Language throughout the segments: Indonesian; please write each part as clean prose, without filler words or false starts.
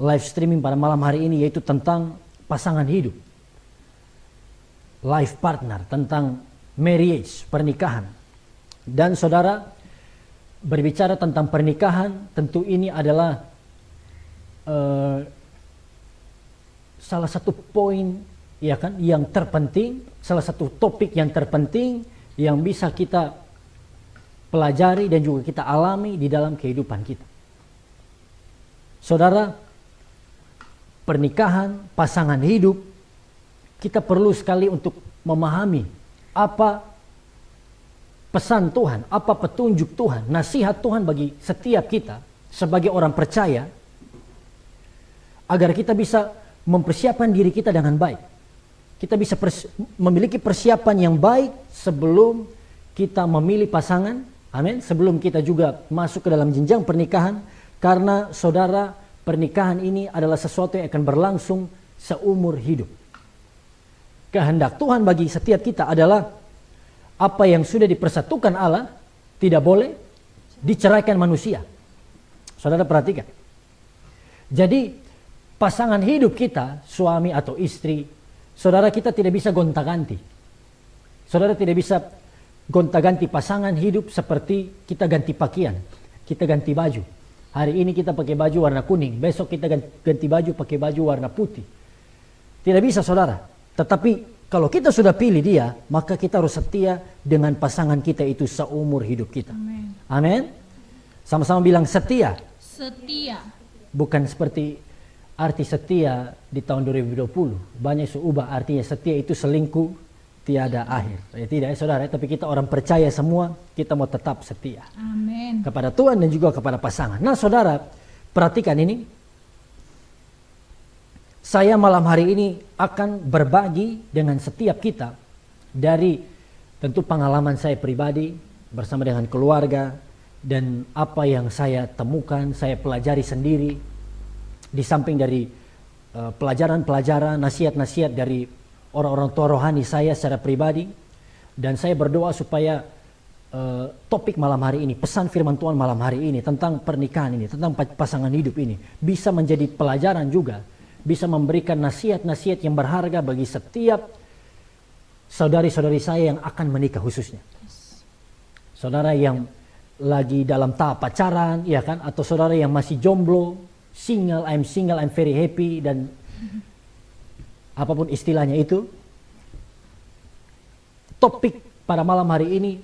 live streaming pada malam hari ini, yaitu tentang pasangan hidup, life partner, tentang marriage, pernikahan. Dan saudara, berbicara tentang pernikahan, tentu ini adalah salah satu poin, ya kan, yang terpenting, salah satu topik yang terpenting yang bisa kita pelajari dan juga kita alami di dalam kehidupan kita. Saudara, pernikahan, pasangan hidup, kita perlu sekali untuk memahami apa pesan Tuhan, apa petunjuk Tuhan, nasihat Tuhan bagi setiap kita sebagai orang percaya, agar kita bisa mempersiapkan diri kita dengan baik. Kita bisa memiliki persiapan yang baik sebelum kita memilih pasangan, amin, sebelum kita juga masuk ke dalam jenjang pernikahan, karena saudara, pernikahan ini adalah sesuatu yang akan berlangsung seumur hidup. Kehendak Tuhan bagi setiap kita adalah apa yang sudah dipersatukan Allah tidak boleh diceraikan manusia. Saudara perhatikan. Jadi pasangan hidup kita, suami atau istri, saudara, kita tidak bisa gonta-ganti. Saudara tidak bisa gonta-ganti pasangan hidup seperti kita ganti pakaian, kita ganti baju. Hari ini kita pakai baju warna kuning, besok kita ganti baju pakai baju warna putih. Tidak bisa, saudara. Tetapi kalau kita sudah pilih dia, maka kita harus setia dengan pasangan kita itu seumur hidup kita. Amin. Amin. Sama-sama bilang setia. Setia. Bukan seperti arti setia di tahun 2020. Banyak ubah artinya setia itu selingkuh tiada akhir. Ya, tidak ya saudara, tapi kita orang percaya semua, kita mau tetap setia. Amin. Kepada Tuhan dan juga kepada pasangan. Nah saudara, perhatikan ini. Saya malam hari ini akan berbagi dengan setiap kita dari tentu pengalaman saya pribadi bersama dengan keluarga dan apa yang saya temukan, saya pelajari sendiri, di samping dari pelajaran-pelajaran, nasihat-nasihat dari orang-orang tua rohani saya secara pribadi. Dan saya berdoa supaya topik malam hari ini, pesan firman Tuhan malam hari ini tentang pernikahan ini, tentang pasangan hidup ini bisa menjadi pelajaran juga, bisa memberikan nasihat-nasihat yang berharga bagi setiap saudari-saudari saya yang akan menikah khususnya. Saudara yang lagi dalam tahap pacaran, ya kan, atau saudara yang masih jomblo, single, I'm very happy, dan apapun istilahnya itu. Topik pada malam hari ini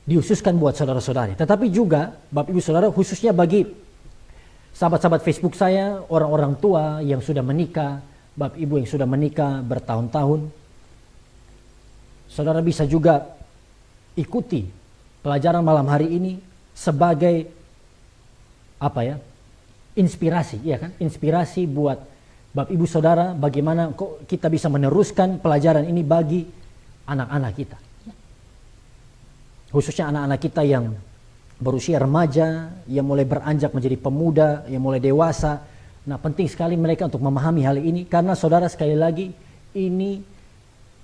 dihususkan buat saudara-saudari, tetapi juga Bapak Ibu Saudara, khususnya bagi sahabat-sahabat Facebook saya, orang-orang tua yang sudah menikah, Bapak Ibu yang sudah menikah bertahun-tahun. Saudara bisa juga ikuti pelajaran malam hari ini sebagai apa ya? Inspirasi, ya kan? Inspirasi buat Bapak Ibu Saudara, bagaimana kok kita bisa meneruskan pelajaran ini bagi anak-anak kita. Khususnya anak-anak kita yang berusia remaja, yang mulai beranjak menjadi pemuda, yang mulai dewasa. Nah, penting sekali mereka untuk memahami hal ini, karena saudara, sekali lagi, ini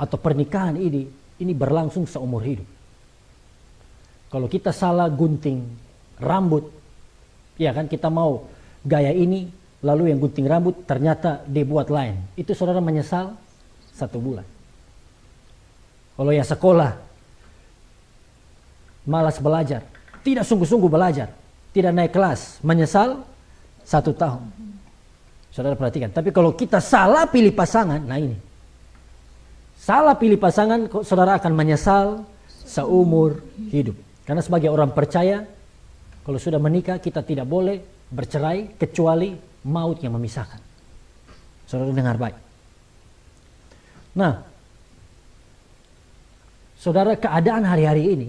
atau pernikahan ini berlangsung seumur hidup. Kalau kita salah gunting rambut, ya kan, kita mau gaya ini, lalu yang gunting rambut ternyata dibuat lain, itu saudara menyesal 1 bulan. Kalau yang sekolah malas belajar, tidak sungguh-sungguh belajar, tidak naik kelas, menyesal 1 tahun. Saudara perhatikan. Tapi kalau kita salah pilih pasangan, nah ini, salah pilih pasangan, saudara akan menyesal seumur hidup. Karena sebagai orang percaya, kalau sudah menikah, kita tidak boleh bercerai kecuali maut yang memisahkan. Saudara dengar baik. Nah, saudara, keadaan hari-hari ini,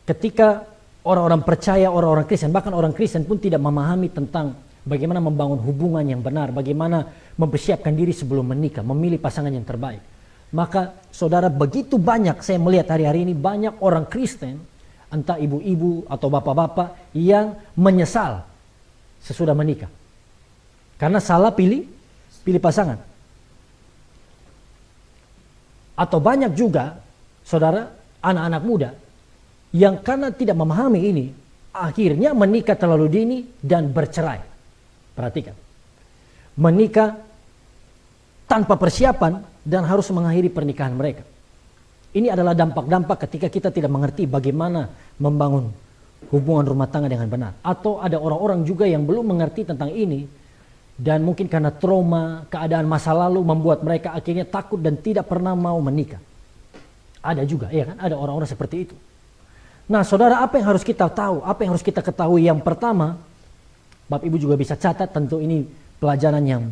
ketika orang-orang percaya, orang-orang Kristen, bahkan orang Kristen pun tidak memahami tentang bagaimana membangun hubungan yang benar, bagaimana mempersiapkan diri sebelum menikah, memilih pasangan yang terbaik. Maka saudara, begitu banyak saya melihat hari-hari ini, banyak orang Kristen, entah ibu-ibu atau bapak-bapak, yang menyesal sesudah menikah karena salah pilih pasangan. Atau banyak juga saudara, anak-anak muda yang karena tidak memahami ini, akhirnya menikah terlalu dini dan bercerai. Perhatikan. Menikah tanpa persiapan dan harus mengakhiri pernikahan mereka. Ini adalah dampak-dampak ketika kita tidak mengerti bagaimana membangun hubungan rumah tangga dengan benar. Atau ada orang-orang juga yang belum mengerti tentang ini, dan mungkin karena trauma, keadaan masa lalu membuat mereka akhirnya takut dan tidak pernah mau menikah. Ada juga, ya kan? Ada orang-orang seperti itu. Nah, saudara, apa yang harus kita tahu? Apa yang harus kita ketahui? Yang pertama, Bapak Ibu juga bisa catat, tentu ini pelajaran yang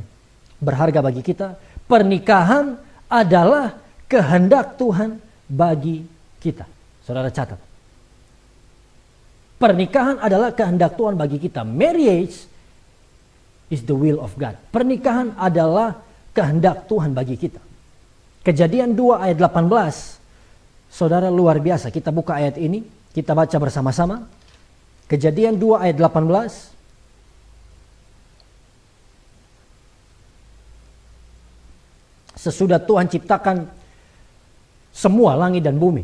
berharga bagi kita. Pernikahan adalah kehendak Tuhan bagi kita. Saudara catat. Pernikahan adalah kehendak Tuhan bagi kita. Marriage is the will of God. Pernikahan adalah kehendak Tuhan bagi kita. Kejadian 2 ayat 18. Saudara, luar biasa. Kita buka ayat ini, kita baca bersama-sama. Kejadian 2 ayat 18. Sesudah Tuhan ciptakan semua langit dan bumi,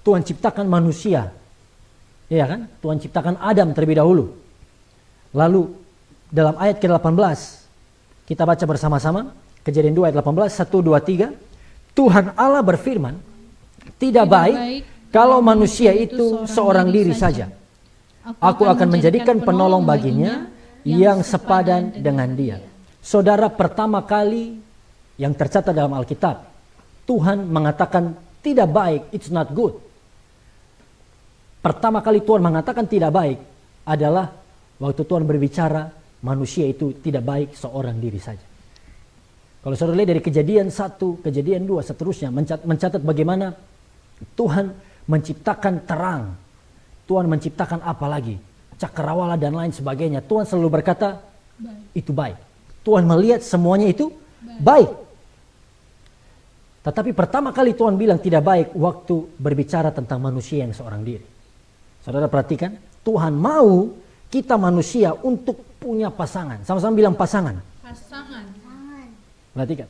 Tuhan ciptakan manusia, ya kan? Tuhan ciptakan Adam terlebih dahulu. Lalu dalam ayat ke-18 kita baca bersama-sama. Kejadian 2 ayat 18, 1, 2, 3. Tuhan Allah berfirman, tidak baik kalau manusia itu seorang diri saja. Aku akan menjadikan penolong baginya yang sepadan dengan dia. Saudara, pertama kali yang tercatat dalam Alkitab, Tuhan mengatakan tidak baik, it's not good. Pertama kali Tuhan mengatakan tidak baik adalah waktu Tuhan berbicara manusia itu tidak baik seorang diri saja. Kalau saudara lihat dari kejadian 1, kejadian 2, seterusnya mencatat bagaimana Tuhan menciptakan terang. Tuhan menciptakan apa lagi? Cakrawala dan lain sebagainya. Tuhan selalu berkata itu baik. Tuhan melihat semuanya itu baik. Tetapi pertama kali Tuhan bilang tidak baik waktu berbicara tentang manusia yang seorang diri. Saudara perhatikan, Tuhan mau kita manusia untuk punya pasangan. Sama-sama bilang pasangan. Pasangan. Perhatikan.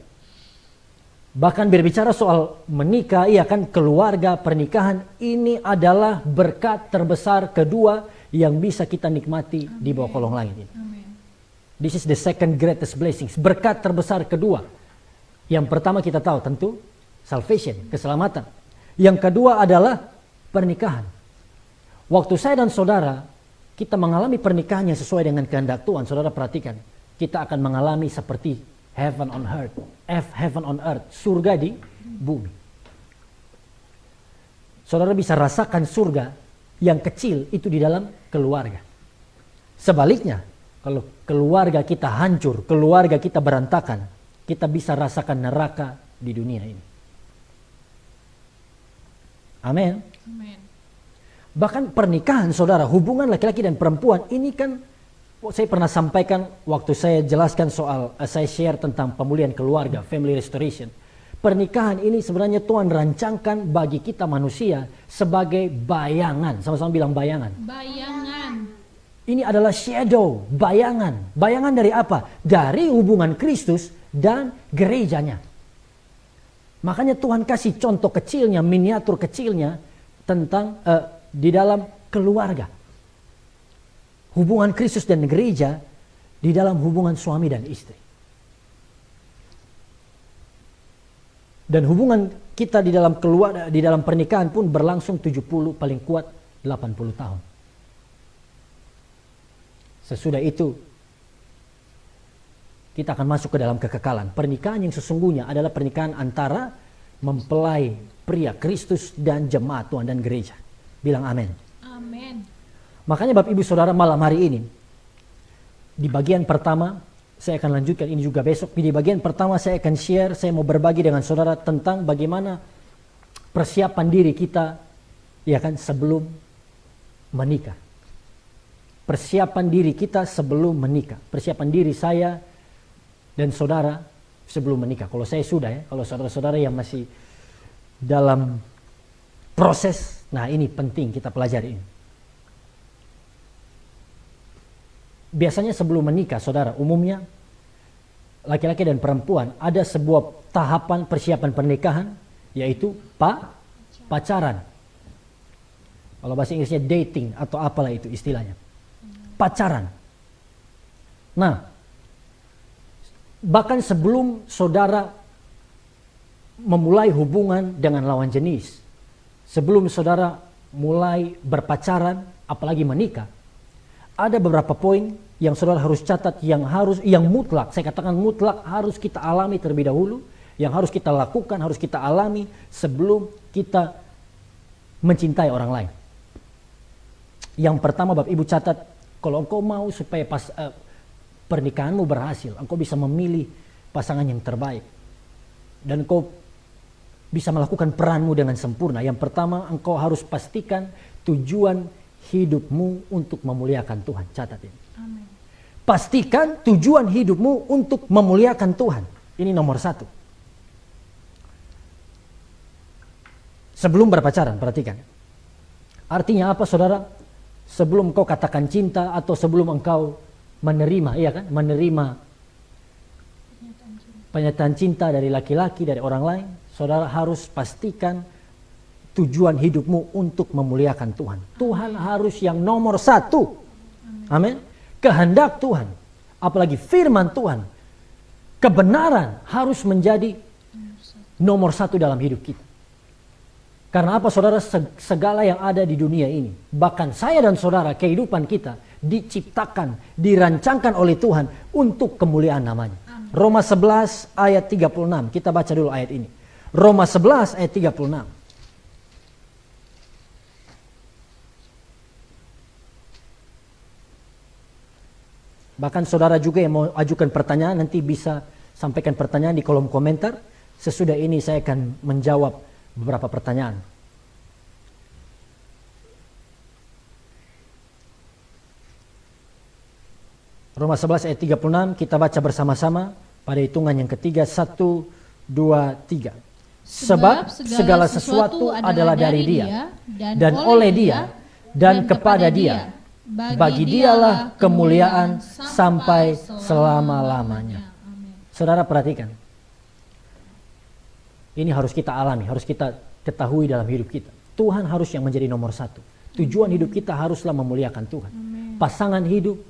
Bahkan berbicara soal menikah, iya kan, keluarga, pernikahan, ini adalah berkat terbesar kedua yang bisa kita nikmati di bawah kolong langit ini. Amen. This is the second greatest blessings. Berkat terbesar kedua. Yang pertama kita tahu tentu salvation, keselamatan. Yang kedua adalah pernikahan. Waktu saya dan saudara kita mengalami pernikahan yang sesuai dengan kehendak Tuhan, saudara perhatikan, kita akan mengalami seperti heaven on earth. Heaven on earth, surga di bumi. Saudara bisa rasakan surga yang kecil itu di dalam keluarga. Sebaliknya, kalau keluarga kita hancur, keluarga kita berantakan, kita bisa rasakan neraka di dunia ini. Amin. Amen. Bahkan pernikahan, saudara, hubungan laki-laki dan perempuan ini kan, saya pernah sampaikan waktu saya jelaskan soal, saya share tentang pemulihan keluarga, family restoration. Pernikahan ini sebenarnya Tuhan rancangkan bagi kita manusia sebagai bayangan. Sama-sama bilang bayangan. Bayangan. Ini adalah shadow, bayangan. Bayangan dari apa? Dari hubungan Kristus dan gerejanya. Makanya Tuhan kasih contoh kecilnya, miniatur kecilnya tentang di dalam keluarga. Hubungan Kristus dan gereja di dalam hubungan suami dan istri. Dan hubungan kita di dalam keluarga, di dalam pernikahan pun berlangsung 70, paling kuat 80 tahun. Sesudah itu kita akan masuk ke dalam kekekalan. Pernikahan yang sesungguhnya adalah pernikahan antara mempelai pria Kristus dan jemaat Tuhan dan gereja. Bilang amin. Amin. Makanya Bapak Ibu Saudara, malam hari ini di bagian pertama saya akan lanjutkan ini juga besok. Di bagian pertama saya akan share, saya mau berbagi dengan saudara tentang bagaimana persiapan diri kita, ya kan, sebelum menikah. Persiapan diri kita sebelum menikah. Persiapan diri saya dan saudara sebelum menikah. Kalau saya sudah ya, kalau saudara-saudara yang masih dalam proses, nah ini penting kita pelajari ini. Biasanya sebelum menikah, saudara, umumnya laki-laki dan perempuan ada sebuah tahapan persiapan pernikahan, yaitu pacaran. Kalau bahasa Inggrisnya dating atau apalah itu istilahnya. Pacaran. Nah, bahkan sebelum saudara memulai hubungan dengan lawan jenis, sebelum saudara mulai berpacaran, apalagi menikah, ada beberapa poin yang saudara harus catat, yang mutlak, saya katakan mutlak, harus kita alami terlebih dahulu, yang harus kita lakukan, harus kita alami sebelum kita mencintai orang lain. Yang pertama, Bapak Ibu catat, kalau engkau mau supaya pernikahanmu berhasil, engkau bisa memilih pasangan yang terbaik, dan engkau bisa melakukan peranmu dengan sempurna. Yang pertama, engkau harus pastikan tujuan hidupmu untuk memuliakan Tuhan. Catat ini. Amin. Pastikan tujuan hidupmu untuk memuliakan Tuhan. Ini nomor satu. Sebelum berpacaran, perhatikan. Artinya apa, saudara? Sebelum engkau katakan cinta atau sebelum engkau menerima, iya kan? Menerima pernyataan cinta dari laki-laki, dari orang lain, saudara harus pastikan tujuan hidupmu untuk memuliakan Tuhan. Tuhan harus yang nomor satu. Amin. Kehendak Tuhan, apalagi firman Tuhan, kebenaran harus menjadi nomor satu dalam hidup kita. Karena apa, saudara? Segala yang ada di dunia ini, bahkan saya dan saudara, kehidupan kita diciptakan, dirancangkan oleh Tuhan untuk kemuliaan namanya. Roma 11 ayat 36. Kita baca dulu ayat ini. Roma 11 ayat 36. Bahkan saudara juga yang mau ajukan pertanyaan, nanti bisa sampaikan pertanyaan di kolom komentar. Sesudah ini saya akan menjawab beberapa pertanyaan. Roma 11 ayat 36, kita baca bersama-sama pada hitungan yang ketiga. 1, 2, 3. Sebab segala sesuatu adalah dari Dia, dan oleh Dia, dan kepada Dia. Bagi Dialah kemuliaan sampai selama-lamanya. Saudara perhatikan. Ini harus kita alami, harus kita ketahui dalam hidup kita. Tuhan harus yang menjadi nomor satu. Tujuan hidup kita haruslah memuliakan Tuhan. Pasangan hidup,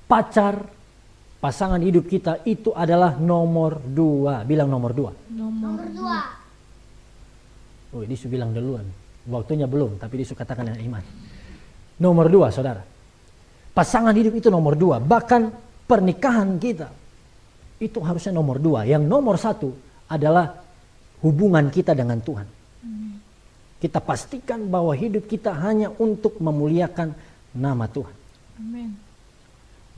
pacar, pasangan hidup kita itu adalah nomor 2. Bilang nomor 2. Nomor 2. Oh, dia sudah bilang duluan. Waktunya belum, tapi dia sudah katakan dengan iman. Nomor 2, saudara. Pasangan hidup itu nomor 2. Bahkan pernikahan kita itu harusnya nomor 2. Yang nomor 1 adalah hubungan kita dengan Tuhan. Kita pastikan bahwa hidup kita hanya untuk memuliakan nama Tuhan. Amin.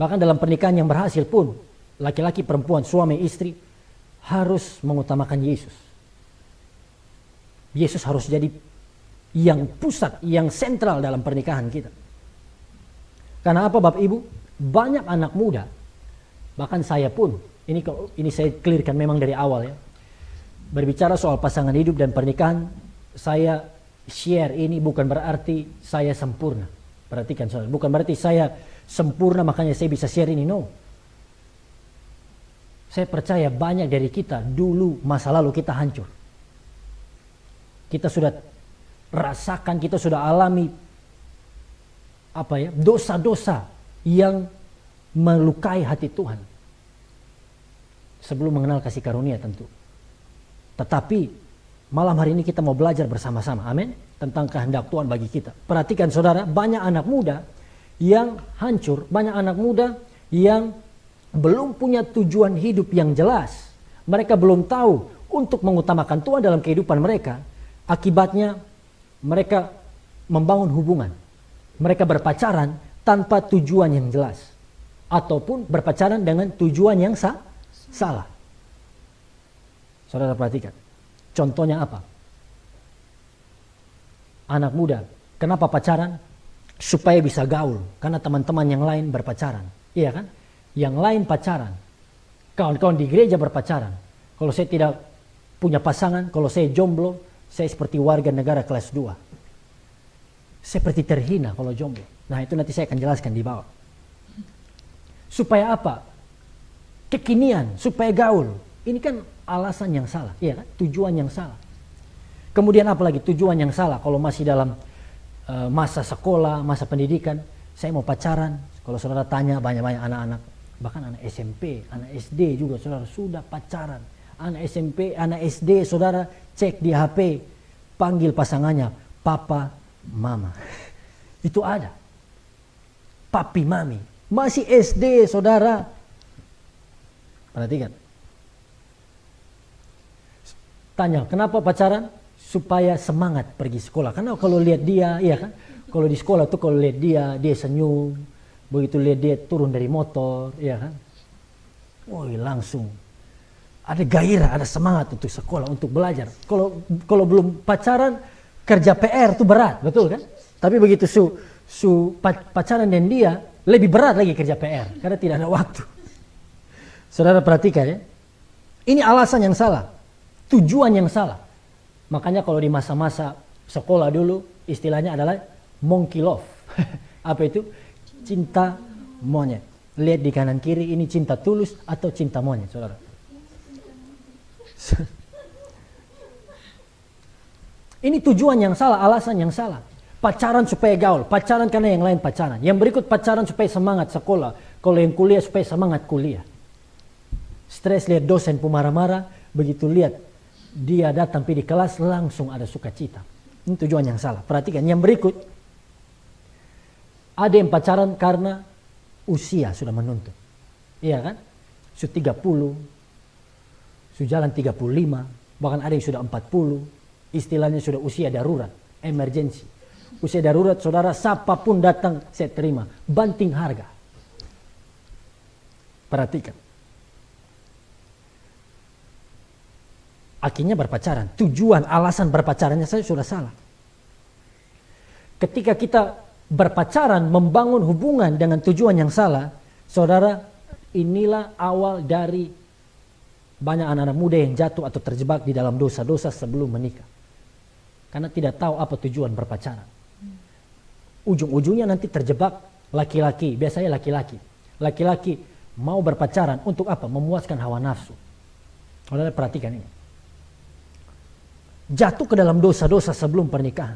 Bahkan dalam pernikahan yang berhasil pun, laki-laki, perempuan, suami, istri harus mengutamakan Yesus. Yesus harus jadi yang pusat, yang sentral dalam pernikahan kita. Karena apa, Bapak Ibu? Banyak anak muda, bahkan saya pun, ini saya clearkan memang dari awal ya. Berbicara soal pasangan hidup dan pernikahan, saya share ini bukan berarti saya sempurna. Perhatikan saudara, bukan berarti saya sempurna makanya saya bisa share ini, no. Saya percaya banyak dari kita dulu masa lalu kita hancur. Kita sudah rasakan, kita sudah alami dosa-dosa yang melukai hati Tuhan sebelum mengenal kasih karunia tentu. Tetapi malam hari ini kita mau belajar bersama-sama, amin, tentang kehendak Tuhan bagi kita. Perhatikan saudara, banyak anak muda yang hancur, banyak anak muda yang belum punya tujuan hidup yang jelas. Mereka belum tahu untuk mengutamakan Tuhan dalam kehidupan mereka. Akibatnya mereka membangun hubungan. Mereka berpacaran tanpa tujuan yang jelas. Ataupun berpacaran dengan tujuan yang salah. Saudara perhatikan. Contohnya apa? Anak muda, kenapa pacaran? Supaya bisa gaul. Karena teman-teman yang lain berpacaran. Iya kan? Yang lain pacaran. Kawan-kawan di gereja berpacaran. Kalau saya tidak punya pasangan, kalau saya jomblo, saya seperti warga negara kelas 2. Seperti terhina kalau jomblo. Nah itu nanti saya akan jelaskan di bawah. Supaya apa? Kekinian, supaya gaul. Ini kan alasan yang salah, iya kan? Tujuan yang salah. Kemudian apa lagi tujuan yang salah? Kalau masih dalam masa sekolah, masa pendidikan, saya mau pacaran. Kalau saudara tanya banyak-banyak anak-anak, Bahkan anak SMP, anak SD juga saudara sudah pacaran. Anak SMP, anak SD saudara cek di HP, panggil pasangannya papa, mama. Itu ada. Papi, mami. Masih SD saudara. Perhatikan. Tanya, kenapa pacaran? Supaya semangat pergi sekolah. Karena kalau lihat dia, iya kan? Kalau di sekolah tuh kalau lihat dia senyum. Begitu lihat dia turun dari motor, iya kan? Woi, langsung ada gairah, ada semangat untuk sekolah, untuk belajar. Kalau belum pacaran, kerja PR tuh berat, betul kan? Tapi begitu pacaran dan dia, lebih berat lagi kerja PR karena tidak ada waktu. Saudara perhatikan ya. Ini alasan yang salah, tujuan yang salah. Makanya kalau di masa-masa sekolah dulu istilahnya adalah monkey love. Apa itu? Cinta monyet. Lihat di kanan kiri, ini cinta tulus atau cinta monyet, saudara. Ini tujuan yang salah, alasan yang salah. Pacaran supaya gaul, pacaran karena yang lain pacaran. Yang berikut pacaran supaya semangat sekolah. Kalau yang kuliah supaya semangat kuliah. Stres lihat dosen marah-marah, begitu lihat dia datang di kelas langsung ada sukacita. Ini tujuan yang salah. Perhatikan yang berikut. Ada yang pacaran karena usia sudah menuntut. Iya kan? Sudah 30, sudah jalan 35, bahkan ada yang sudah 40. Istilahnya sudah usia darurat, emergency. Usia darurat saudara, siapapun datang saya terima. Banting harga. Perhatikan. Akhirnya berpacaran. Tujuan, alasan berpacarannya saya sudah salah. Ketika kita berpacaran, membangun hubungan dengan tujuan yang salah, saudara, inilah awal dari banyak anak-anak muda yang jatuh atau terjebak di dalam dosa-dosa sebelum menikah. Karena tidak tahu apa tujuan berpacaran. Ujung-ujungnya nanti terjebak laki-laki, biasanya laki-laki. Laki-laki mau berpacaran untuk apa? Memuaskan hawa nafsu. Saudara perhatikan ini. Jatuh ke dalam dosa-dosa sebelum pernikahan.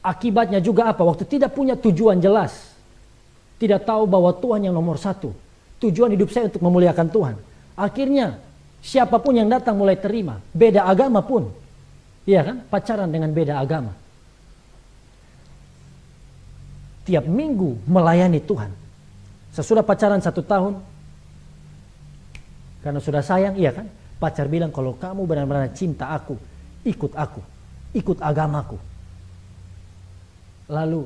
Akibatnya juga apa? Waktu tidak punya tujuan jelas. Tidak tahu bahwa Tuhan yang nomor satu. Tujuan hidup saya untuk memuliakan Tuhan. Akhirnya siapapun yang datang mulai terima. Beda agama pun. Iya kan? Pacaran dengan beda agama. Tiap minggu melayani Tuhan. Sesudah pacaran 1 tahun. Karena sudah sayang, iya kan? Pacar bilang kalau kamu benar-benar cinta aku. Ikut aku. Ikut agamaku. Lalu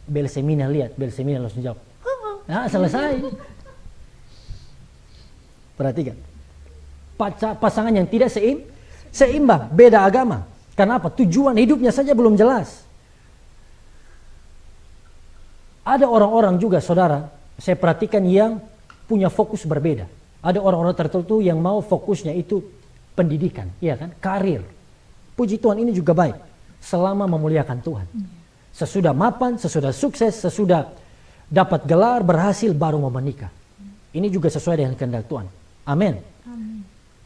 Belsemina lihat, Belsemina langsung jawab, nah selesai. Perhatikan, pasangan yang tidak seimbang, beda agama. Kenapa? Tujuan hidupnya saja belum jelas. Ada orang-orang juga saudara, saya perhatikan yang punya fokus berbeda. Ada orang-orang tertentu yang mau fokusnya itu pendidikan, iya kan, karir. Puji Tuhan, ini juga baik, selama memuliakan Tuhan. Sesudah mapan, sesudah sukses, sesudah dapat gelar, berhasil, baru mau menikah. Ini juga sesuai dengan kehendak Tuhan. Amin.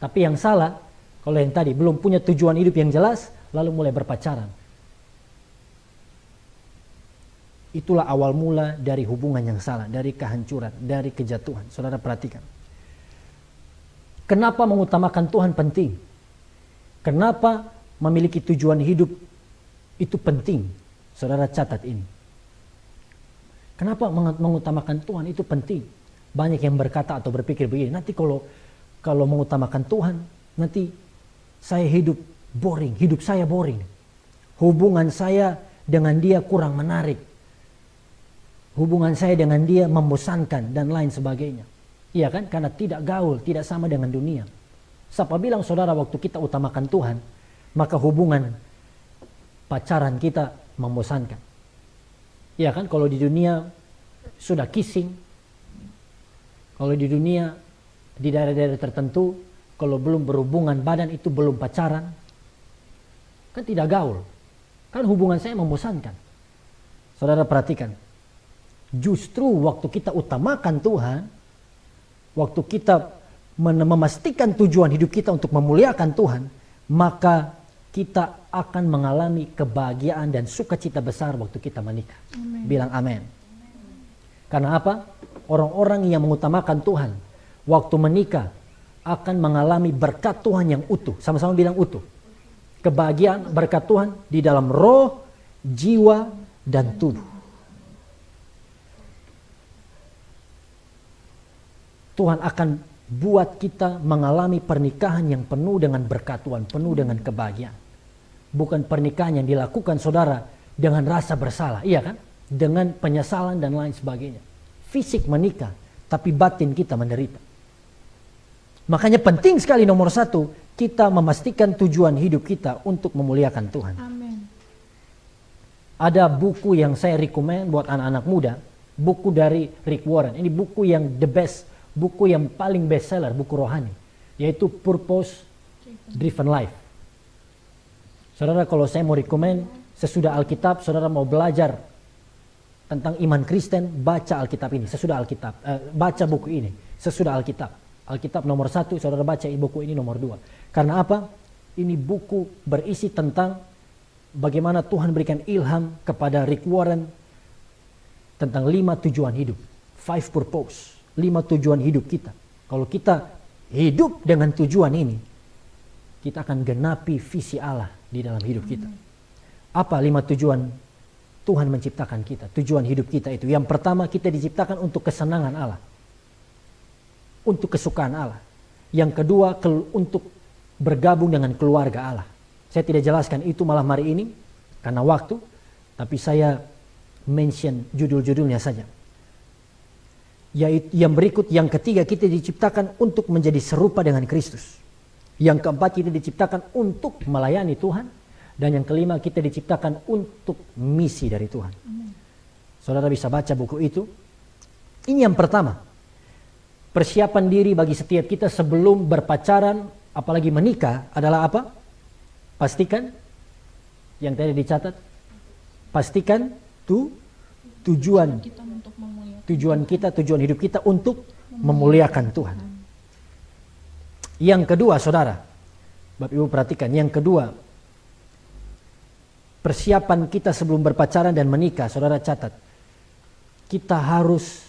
Tapi yang salah, kalau yang tadi belum punya tujuan hidup yang jelas, lalu mulai berpacaran. Itulah awal mula dari hubungan yang salah, dari kehancuran, dari kejatuhan. Saudara perhatikan. Kenapa mengutamakan Tuhan penting? Kenapa memiliki tujuan hidup itu penting? Saudara catat ini. Kenapa mengutamakan Tuhan itu penting? Banyak yang berkata atau berpikir begini, nanti kalau mengutamakan Tuhan, nanti saya hidup boring, hidup saya boring. Hubungan saya dengan dia kurang menarik. Hubungan saya dengan dia membosankan dan lain sebagainya. Iya kan? Karena tidak gaul, tidak sama dengan dunia. Siapa bilang saudara waktu kita utamakan Tuhan, maka hubungan pacaran kita membosankan. Ya kan, kalau di dunia sudah kissing, kalau di dunia di daerah-daerah tertentu, kalau belum berhubungan badan itu belum pacaran, kan tidak gaul, kan hubungan saya membosankan. Saudara perhatikan, justru waktu kita utamakan Tuhan, waktu kita memastikan tujuan hidup kita untuk memuliakan Tuhan, maka kita akan mengalami kebahagiaan dan sukacita besar waktu kita menikah. Amen. Bilang amin. Karena apa? orang-orang yang mengutamakan Tuhan waktu menikah akan mengalami berkat Tuhan yang utuh. Sama-sama bilang utuh. Kebahagiaan berkat Tuhan di dalam roh, jiwa, dan tubuh. Tuhan akan buat kita mengalami pernikahan yang penuh dengan berkat Tuhan, penuh dengan kebahagiaan. Bukan pernikahan yang dilakukan saudara dengan rasa bersalah, iya kan? Dengan penyesalan dan lain sebagainya. Fisik menikah, tapi batin kita menderita. Makanya penting sekali nomor satu, kita memastikan tujuan hidup kita untuk memuliakan Tuhan. Amin. Ada buku yang saya rekomen buat anak-anak muda, buku dari Rick Warren. Ini buku yang the best, buku yang paling best seller, buku rohani, yaitu Purpose Driven Life. Saudara, kalau saya mau rekomen, sesudah Alkitab, saudara mau belajar tentang iman Kristen, baca Alkitab ini, sesudah Alkitab, baca buku ini, sesudah Alkitab. Alkitab nomor 1, saudara baca buku ini nomor 2. Karena apa? Ini buku berisi tentang bagaimana Tuhan berikan ilham kepada Rick Warren tentang 5 tujuan hidup. 5 purpose, 5 tujuan hidup kita. Kalau kita hidup dengan tujuan ini, kita akan genapi visi Allah di dalam hidup kita. Apa 5 tujuan Tuhan menciptakan kita? Tujuan hidup kita itu. Yang pertama, kita diciptakan untuk kesenangan Allah. Untuk kesukaan Allah. Yang kedua, untuk bergabung dengan keluarga Allah. Saya tidak jelaskan itu malam hari ini karena waktu, tapi saya mention judul-judulnya saja. Yaitu yang berikut, yang ketiga, kita diciptakan untuk menjadi serupa dengan Kristus. Yang keempat, kita diciptakan untuk melayani Tuhan. Dan yang kelima, kita diciptakan untuk misi dari Tuhan. Saudara bisa baca buku itu. Ini yang pertama. Persiapan diri bagi setiap kita sebelum berpacaran, apalagi menikah, adalah apa? Pastikan, yang tadi dicatat, pastikan tujuan Kita untuk memuliakan. tujuan hidup kita untuk memuliakan Tuhan. Yang kedua, saudara, Bapak Ibu perhatikan, yang kedua, persiapan kita sebelum berpacaran dan menikah, saudara catat, kita harus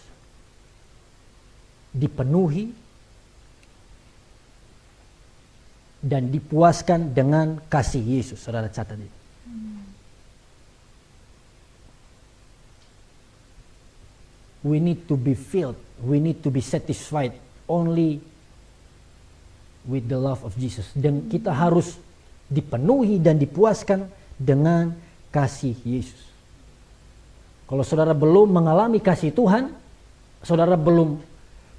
dipenuhi dan dipuaskan dengan kasih Yesus. Saudara catat ini. We need to be filled, we need to be satisfied only with the love of Jesus. Dan kita harus dipenuhi dan dipuaskan dengan kasih Yesus. Kalau saudara belum mengalami kasih Tuhan, saudara belum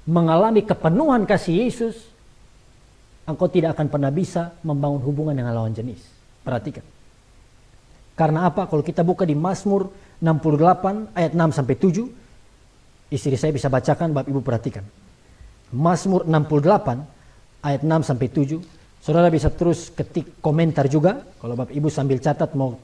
mengalami kepenuhan kasih Yesus, engkau tidak akan pernah bisa membangun hubungan dengan lawan jenis. Perhatikan. Karena apa? Kalau kita buka di Mazmur 68 ayat 6 sampai 7, istri saya bisa bacakan, Bapak Ibu perhatikan. Mazmur 68 ayat 6 sampai 7. Saudara bisa terus ketik komentar juga. Kalau Bapak Ibu sambil catat mau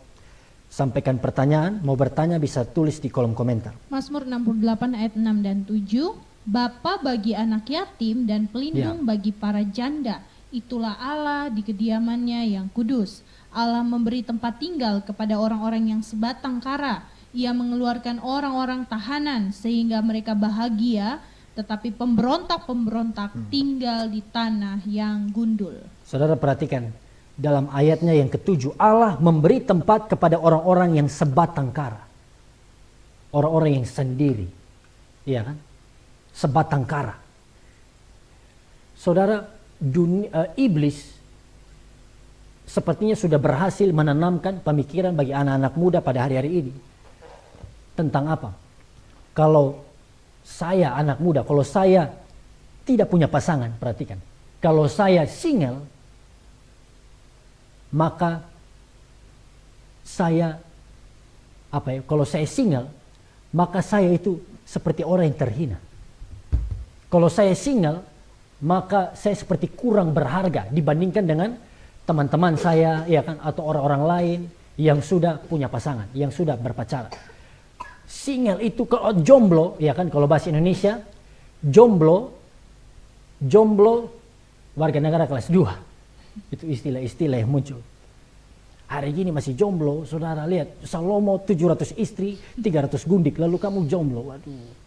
sampaikan pertanyaan, mau bertanya bisa tulis di kolom komentar. Mazmur 68 ayat 6 dan 7. Bapa bagi anak yatim dan pelindung bagi para janda. Itulah Allah di kediamannya yang kudus. Allah memberi tempat tinggal kepada orang-orang yang sebatang kara. Ia mengeluarkan orang-orang tahanan sehingga mereka bahagia, tetapi pemberontak-pemberontak tinggal di tanah yang gundul. Saudara perhatikan, dalam ayatnya yang ketujuh, Allah memberi tempat kepada orang-orang yang sebatang kara. Orang-orang yang sendiri. Iya kan? Sebatang kara. Saudara, iblis sepertinya sudah berhasil menanamkan pemikiran bagi anak-anak muda pada hari-hari ini. Tentang apa? Kalau saya anak muda, kalau saya tidak punya pasangan, perhatikan. Kalau saya single, maka saya kalau saya single, maka saya itu seperti orang yang terhina. Kalau saya single, maka saya seperti kurang berharga dibandingkan dengan teman-teman saya, ya kan, atau orang-orang lain yang sudah punya pasangan, yang sudah berpacaran. Single itu kalau jomblo, ya kan, kalau bahasa Indonesia, jomblo warga negara kelas 2. Itu istilah-istilah yang muncul. Hari ini masih jomblo, saudara lihat, Salomo 700 istri, 300 gundik, lalu kamu jomblo, waduh.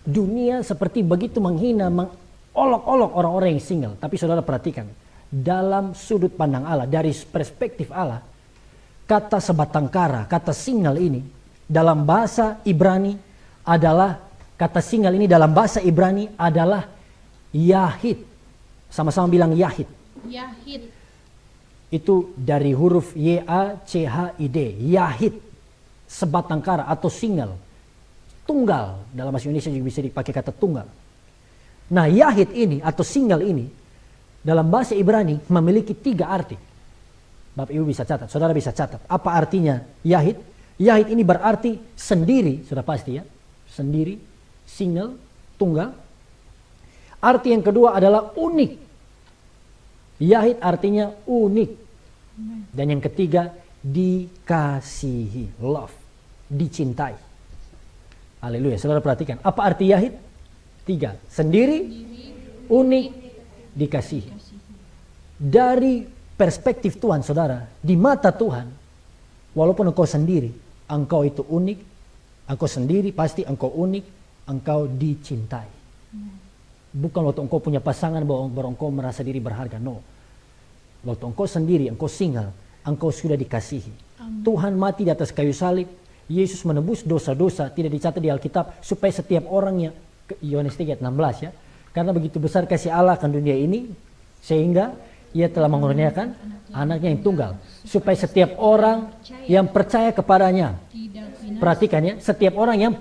dunia seperti begitu menghina, mengolok-olok orang-orang yang single. Tapi saudara perhatikan, dalam sudut pandang Allah, dari perspektif Allah, kata sebatang kara, kata single ini dalam bahasa Ibrani adalah, kata single ini dalam bahasa Ibrani adalah Yahid. Sama-sama bilang Yahid. Yahid. Itu dari huruf Y-A-C-H-I-D. Yahid. Sebatang kara atau single. Tunggal. Dalam bahasa Indonesia juga bisa dipakai kata tunggal. Nah, Yahid ini atau single ini dalam bahasa Ibrani memiliki 3 arti. Bapak Ibu bisa catat, saudara bisa catat. Apa artinya Yahid? Yahid ini berarti sendiri, sudah pasti ya. Sendiri, single, tunggal. Arti yang kedua adalah unik. Yahid artinya unik. Dan yang ketiga, dikasihi, love, dicintai. Haleluya, saudara perhatikan. Apa arti Yahid? 3, sendiri, unik, dikasihi. Dari perspektif Tuhan, saudara, di mata Tuhan, walaupun engkau sendiri, engkau itu unik, engkau sendiri pasti engkau unik, engkau dicintai. Bukan waktu engkau punya pasangan baru engkau merasa diri berharga, no. Waktu engkau sendiri, engkau single, engkau sudah dikasihi. Tuhan mati di atas kayu salib, Yesus menebus dosa-dosa, tidak dicatat di Alkitab, supaya setiap orangnya, Yohanes 3:16 ya, karena begitu besar kasih Allah akan dunia ini, sehingga Ia telah mengurniakan anaknya yang tunggal, supaya setiap orang yang percaya kepadanya, perhatikan ya, setiap orang yang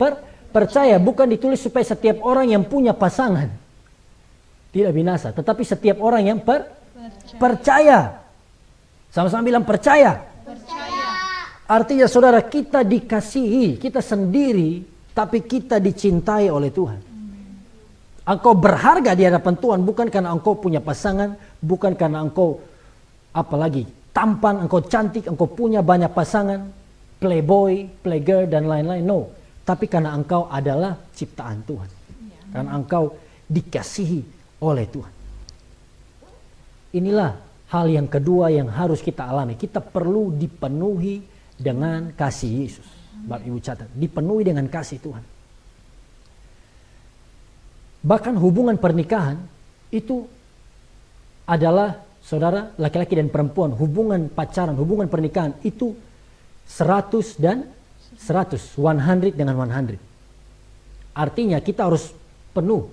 percaya, bukan ditulis supaya setiap orang yang punya pasangan tidak binasa, tetapi setiap orang yang percaya. Sama-sama bilang percaya. Artinya saudara, kita dikasihi, kita sendiri, tapi kita dicintai oleh Tuhan. Engkau berharga di hadapan Tuhan bukan karena engkau punya pasangan, bukan karena engkau apalagi tampan, engkau cantik, engkau punya banyak pasangan, playboy, playgirl dan lain-lain. No, tapi karena engkau adalah ciptaan Tuhan. Karena engkau dikasihi oleh Tuhan. Inilah hal yang kedua yang harus kita alami. Kita perlu dipenuhi dengan kasih Yesus. Bapak Ibu catat, dipenuhi dengan kasih Tuhan. Bahkan hubungan pernikahan itu adalah, saudara, laki-laki dan perempuan, hubungan pacaran, hubungan pernikahan itu 100 dan 100, 100 dengan 100. Artinya kita harus penuh,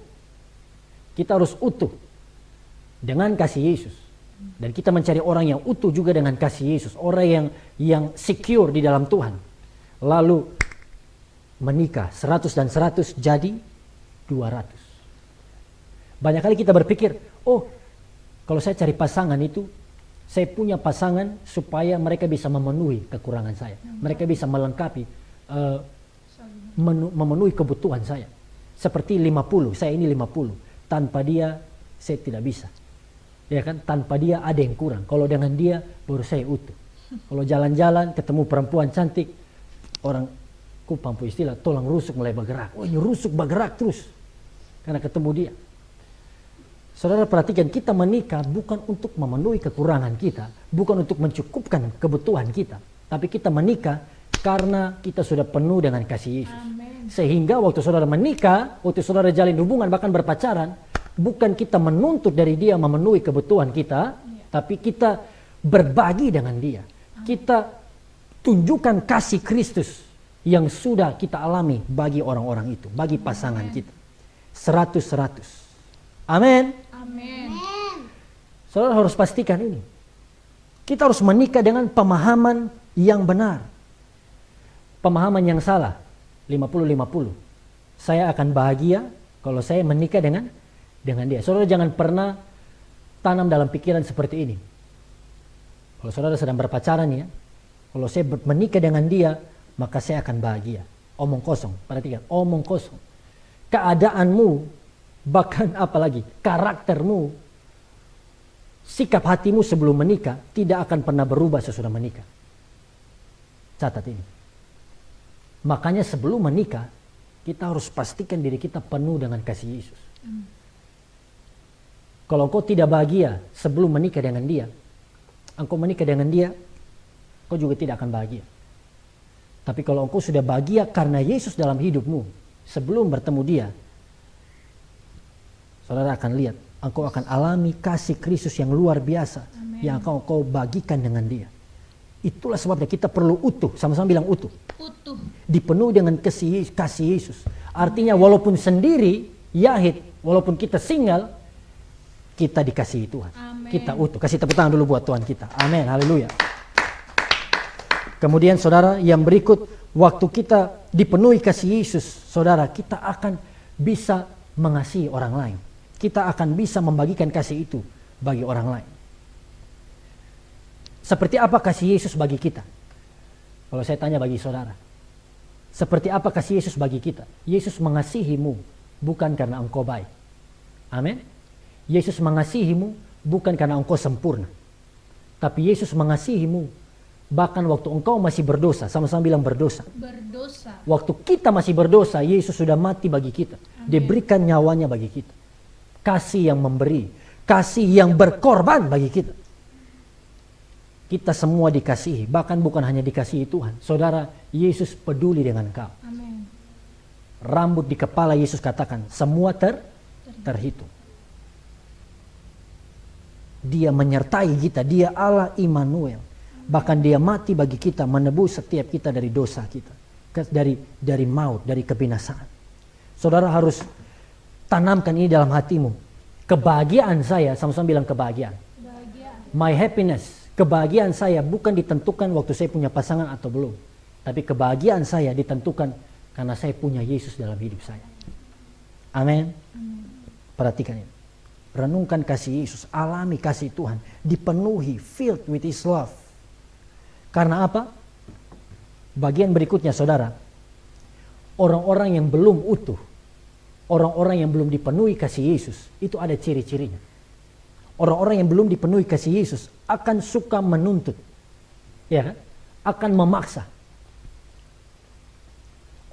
kita harus utuh dengan kasih Yesus. Dan kita mencari orang yang utuh juga dengan kasih Yesus, orang yang secure di dalam Tuhan. Lalu menikah 100 dan 100 jadi 200. Banyak kali kita berpikir, oh kalau saya cari pasangan itu, saya punya pasangan supaya mereka bisa memenuhi kekurangan saya. Mereka bisa melengkapi, memenuhi kebutuhan saya. Seperti 50, saya ini 50. Tanpa dia, saya tidak bisa. Ya kan, tanpa dia ada yang kurang. Kalau dengan dia, baru saya utuh. Kalau jalan-jalan, ketemu perempuan cantik, orang, ku pampu istilah, tulang rusuk mulai bergerak. Oh ini rusuk bergerak terus. Karena ketemu dia. Saudara perhatikan, kita menikah bukan untuk memenuhi kekurangan kita, bukan untuk mencukupkan kebutuhan kita, tapi kita menikah karena kita sudah penuh dengan kasih Yesus. Amen. Sehingga waktu saudara menikah, waktu saudara jalin hubungan bahkan berpacaran, bukan kita menuntut dari dia memenuhi kebutuhan kita, tapi kita berbagi dengan dia. Kita tunjukkan kasih Kristus yang sudah kita alami bagi orang-orang itu, bagi pasangan kita. 100-100. Amin. Amin. Saudara harus pastikan ini. Kita harus menikah dengan pemahaman yang benar. Pemahaman yang salah, 50-50. Saya akan bahagia kalau saya menikah dengan dia. Saudara jangan pernah tanam dalam pikiran seperti ini. Kalau saudara sedang berpacaran ya, kalau saya menikah dengan dia, maka saya akan bahagia. Omong kosong, perhatikan, omong kosong. Keadaanmu, bahkan apalagi karaktermu, sikap hatimu sebelum menikah tidak akan pernah berubah sesudah menikah. Catat ini. Makanya sebelum menikah, kita harus pastikan diri kita penuh dengan kasih Yesus. Kalau engkau tidak bahagia sebelum menikah dengan dia, engkau menikah dengan dia, engkau juga tidak akan bahagia. Tapi kalau engkau sudah bahagia karena Yesus dalam hidupmu, sebelum bertemu dia, saudara akan lihat, engkau akan alami kasih Kristus yang luar biasa. Amen. Yang kau bagikan dengan dia. Itulah sebabnya kita perlu utuh, sama-sama bilang utuh. Utuh. Dipenuhi dengan kasih Yesus. Artinya walaupun sendiri, yahid, walaupun kita single, kita dikasihi Tuhan. Amen. Kita utuh. Kasih tepuk tangan dulu buat Tuhan kita. Amin, haleluya. Kemudian saudara, yang berikut, waktu kita dipenuhi kasih Yesus, saudara, kita akan bisa mengasihi orang lain. Kita akan bisa membagikan kasih itu bagi orang lain. Seperti apa kasih Yesus bagi kita? Kalau saya tanya bagi saudara, seperti apa kasih Yesus bagi kita? Yesus mengasihimu bukan karena engkau baik. Amin. Yesus mengasihimu bukan karena engkau sempurna. Tapi Yesus mengasihimu bahkan waktu engkau masih berdosa. Sama-sama bilang berdosa. Berdosa. Waktu kita masih berdosa, Yesus sudah mati bagi kita. Dia berikan nyawanya bagi kita. Kasih yang memberi, kasih yang berkorban bagi kita. Kita semua dikasihi, bahkan bukan hanya dikasihi Tuhan. Saudara, Yesus peduli dengan kau. Amin. Rambut di kepala Yesus katakan, semua terhitung. Dia menyertai kita, dia Allah Immanuel. Bahkan dia mati bagi kita, menebus setiap kita dari dosa kita. Dari maut, dari kebinasaan. Saudara harus tanamkan ini dalam hatimu. Kebahagiaan saya, sama-sama bilang kebahagiaan. My happiness, kebahagiaan saya bukan ditentukan waktu saya punya pasangan atau belum. Tapi kebahagiaan saya ditentukan karena saya punya Yesus dalam hidup saya. Amin. Perhatikan ini. Renungkan kasih Yesus, alami kasih Tuhan, dipenuhi, filled with His love. Karena apa? Bagian berikutnya saudara, orang-orang yang belum utuh, orang-orang yang belum dipenuhi kasih Yesus, itu ada ciri-cirinya. Orang-orang yang belum dipenuhi kasih Yesus akan suka menuntut, ya kan? Akan memaksa.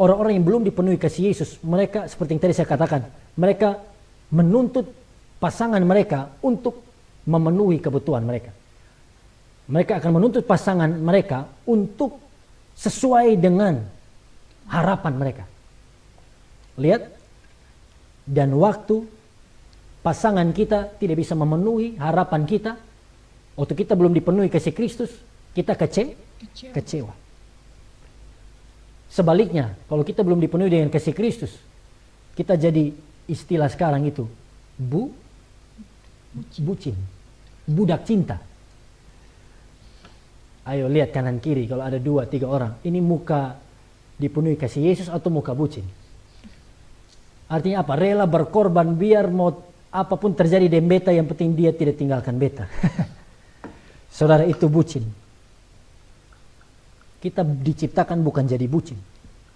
Orang-orang yang belum dipenuhi kasih Yesus, mereka seperti yang tadi saya katakan, mereka menuntut pasangan mereka untuk memenuhi kebutuhan mereka. Mereka akan menuntut pasangan mereka untuk sesuai dengan harapan mereka. Lihat, dan waktu pasangan kita tidak bisa memenuhi harapan kita, waktu kita belum dipenuhi kasih Kristus, kita kecewa. Sebaliknya, kalau kita belum dipenuhi dengan kasih Kristus, kita jadi istilah sekarang itu bucin, budak cinta. Ayo lihat kanan kiri, kalau ada 2-3 orang, ini muka dipenuhi kasih Yesus atau muka bucin? Artinya apa? Rela berkorban biar mau apapun terjadi dengan beta, yang penting dia tidak tinggalkan beta. Saudara, itu bucin. Kita diciptakan bukan jadi bucin.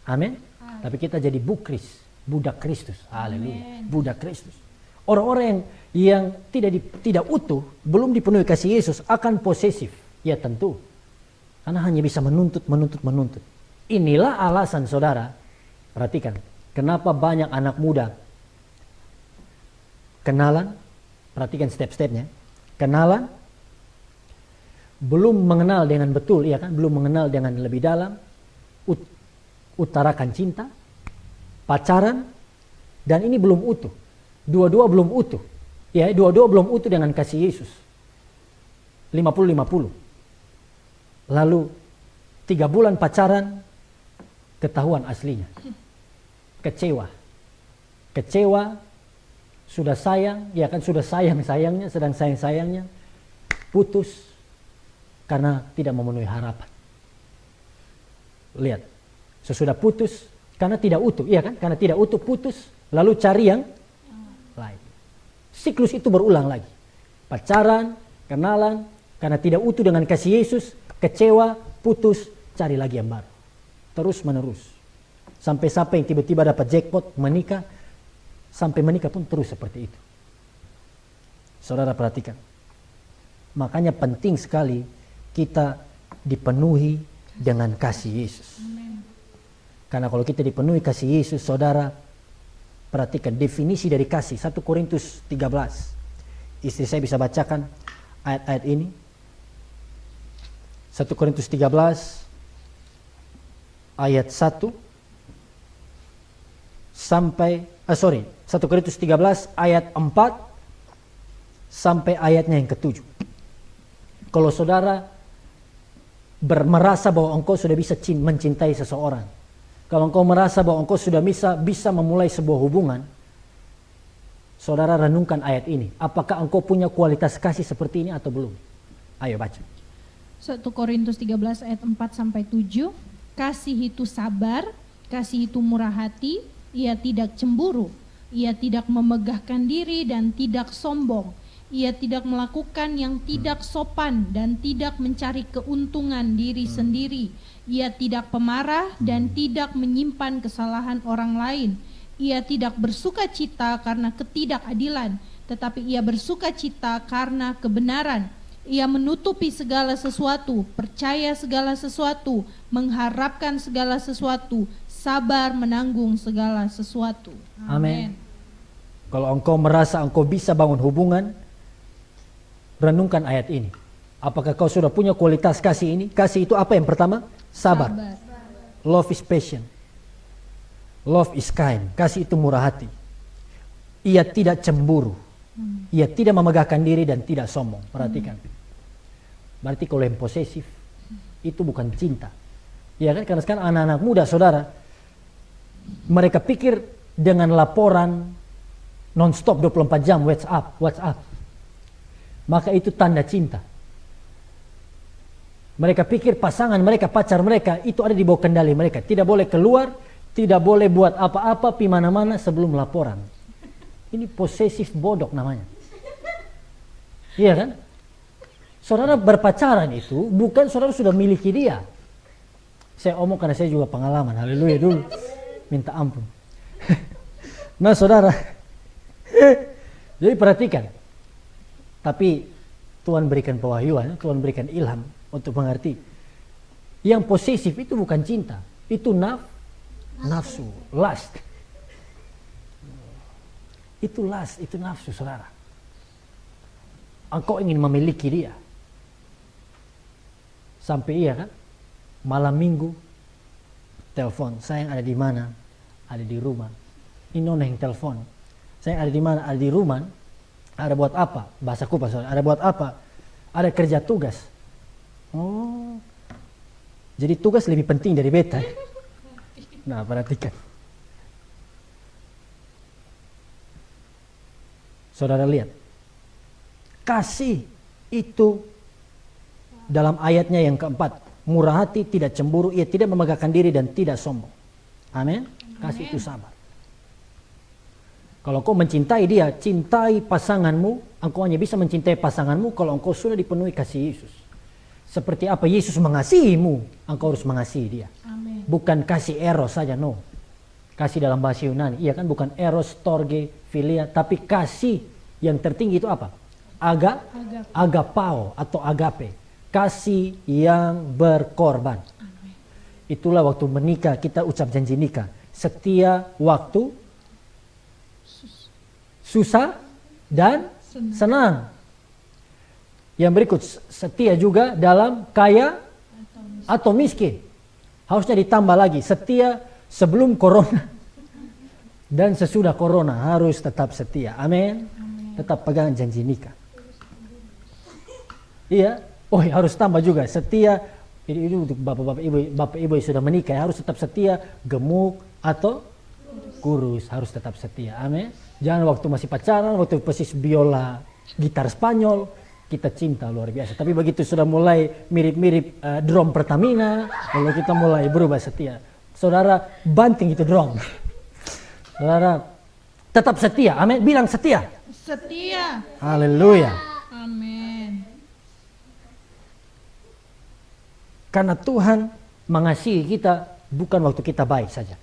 Amin. Tapi kita jadi bukris, budak Kristus. Haleluya. Budak Kristus. Orang-orang yang tidak utuh, belum dipenuhi kasih Yesus akan posesif. Ya tentu. Karena hanya bisa menuntut. Inilah alasan saudara, perhatikan, kenapa banyak anak muda kenalan, perhatikan step-stepnya, kenalan, belum mengenal dengan betul, ya kan, belum mengenal dengan lebih dalam, utarakan cinta, pacaran, dan ini belum utuh. Dua-dua belum utuh. Ya, dua-dua belum utuh dengan kasih Yesus. 50-50. Lalu 3 bulan pacaran, ketahuan aslinya. Kecewa, sudah sayang, ya kan, sudah sayang-sayangnya, sedang sayang-sayangnya, putus karena tidak memenuhi harapan. Lihat, sesudah putus karena tidak utuh, iya kan, karena tidak utuh putus, lalu cari yang lain. Siklus itu berulang lagi. Pacaran, kenalan, karena tidak utuh dengan kasih Yesus, kecewa, putus, cari lagi yang baru. Terus menerus. Sampai yang tiba-tiba dapat jackpot, menikah, sampai menikah pun terus seperti itu. Saudara perhatikan. Makanya penting sekali kita dipenuhi dengan kasih Yesus. Karena kalau kita dipenuhi kasih Yesus, saudara, perhatikan definisi dari kasih. 1 Korintus 13. Istri saya bisa bacakan ayat-ayat ini. 1 Korintus 13 ayat 1 sampai 1 Korintus 13 ayat 4 sampai ayatnya yang ke-7. Kalau saudara merasa bahwa engkau sudah bisa mencintai seseorang, kalau engkau merasa bahwa engkau sudah bisa memulai sebuah hubungan, saudara renungkan ayat ini. Apakah engkau punya kualitas kasih seperti ini atau belum? Ayo baca. 1 Korintus 13 ayat 4 sampai 7. Kasih itu sabar, kasih itu murah hati, ia tidak cemburu, ia tidak memegahkan diri dan tidak sombong. Ia tidak melakukan yang tidak sopan dan tidak mencari keuntungan diri sendiri. Ia tidak pemarah dan tidak menyimpan kesalahan orang lain. Ia tidak bersuka cita karena ketidakadilan, tetapi ia bersuka cita karena kebenaran. Ia menutupi segala sesuatu, percaya segala sesuatu, mengharapkan segala sesuatu, sabar menanggung segala sesuatu. Amin. Kalau engkau merasa engkau bisa bangun hubungan, renungkan ayat ini. Apakah kau sudah punya kualitas kasih ini? Kasih itu apa yang pertama? Sabar. Love is patient. Love is kind. Kasih itu murah hati. Ia tidak cemburu. Ia tidak memegahkan diri dan tidak sombong. Perhatikan. Berarti kalau yang posesif itu bukan cinta. Ya kan? Karena sekarang anak-anak muda saudara, mereka pikir dengan laporan non-stop 24 jam WhatsApp, maka itu tanda cinta. Mereka pikir pasangan mereka, pacar mereka itu ada di bawah kendali mereka. Tidak boleh keluar, tidak boleh buat apa-apa, pi mana-mana sebelum laporan. Ini posesif bodok namanya. Iya kan? Saudara berpacaran itu bukan saudara sudah miliki dia. Saya omong karena saya juga pengalaman, haleluya dulu. Minta ampun. Nah saudara, jadi perhatikan. Tapi Tuhan berikan pewahyuan, Tuhan berikan ilham untuk mengerti. Yang posesif itu bukan cinta, itu nafsu, lust. Itu lust, itu nafsu saudara. Engkau ingin memiliki dia. Sampai iya kan, malam minggu, telepon, sayang ada di mana? Ada di rumah. Ini nona yang telepon. Sayang ada di mana? Ada di rumah. Ada buat apa? Bahasa kupas, ada buat apa? Ada kerja tugas. Oh, jadi tugas lebih penting dari beta. Nah, perhatikan. Saudara lihat. Kasih itu dalam ayatnya yang keempat. Murah hati, tidak cemburu, ia tidak memegahkan diri dan tidak sombong. Amin. Kasih itu sabar. Kalau kau mencintai dia, cintai pasanganmu. Engkau hanya bisa mencintai pasanganmu kalau engkau sudah dipenuhi kasih Yesus. Seperti apa Yesus mengasihimu, engkau harus mengasihi dia. Amin. Bukan kasih eros saja, no. Kasih dalam bahasa Yunani, iya kan, bukan eros, storge, filia, tapi kasih yang tertinggi itu apa? Agapao atau agape. Kasih yang berkorban. Amin. Itulah waktu menikah kita ucap janji nikah. Setia waktu susah dan senang. Yang berikut, setia juga dalam kaya atau miskin. Harusnya ditambah lagi, setia sebelum corona dan sesudah corona harus tetap setia. Amin. Tetap pegang janji nikah. Iya. Oh, harus tambah juga setia. Ini untuk bapak-bapak ibu yang sudah menikah harus tetap setia, gemuk atau kurus harus tetap setia. Amin. Jangan waktu masih pacaran, waktu persis biola, gitar Spanyol, kita cinta luar biasa. Tapi begitu sudah mulai mirip-mirip drum Pertamina, lalu kita mulai berubah setia. Saudara, banting itu drum. Saudara, tetap setia. Amin. Bilang setia. Setia. Haleluya. Amin. Karena Tuhan mengasihi kita bukan waktu kita baik saja.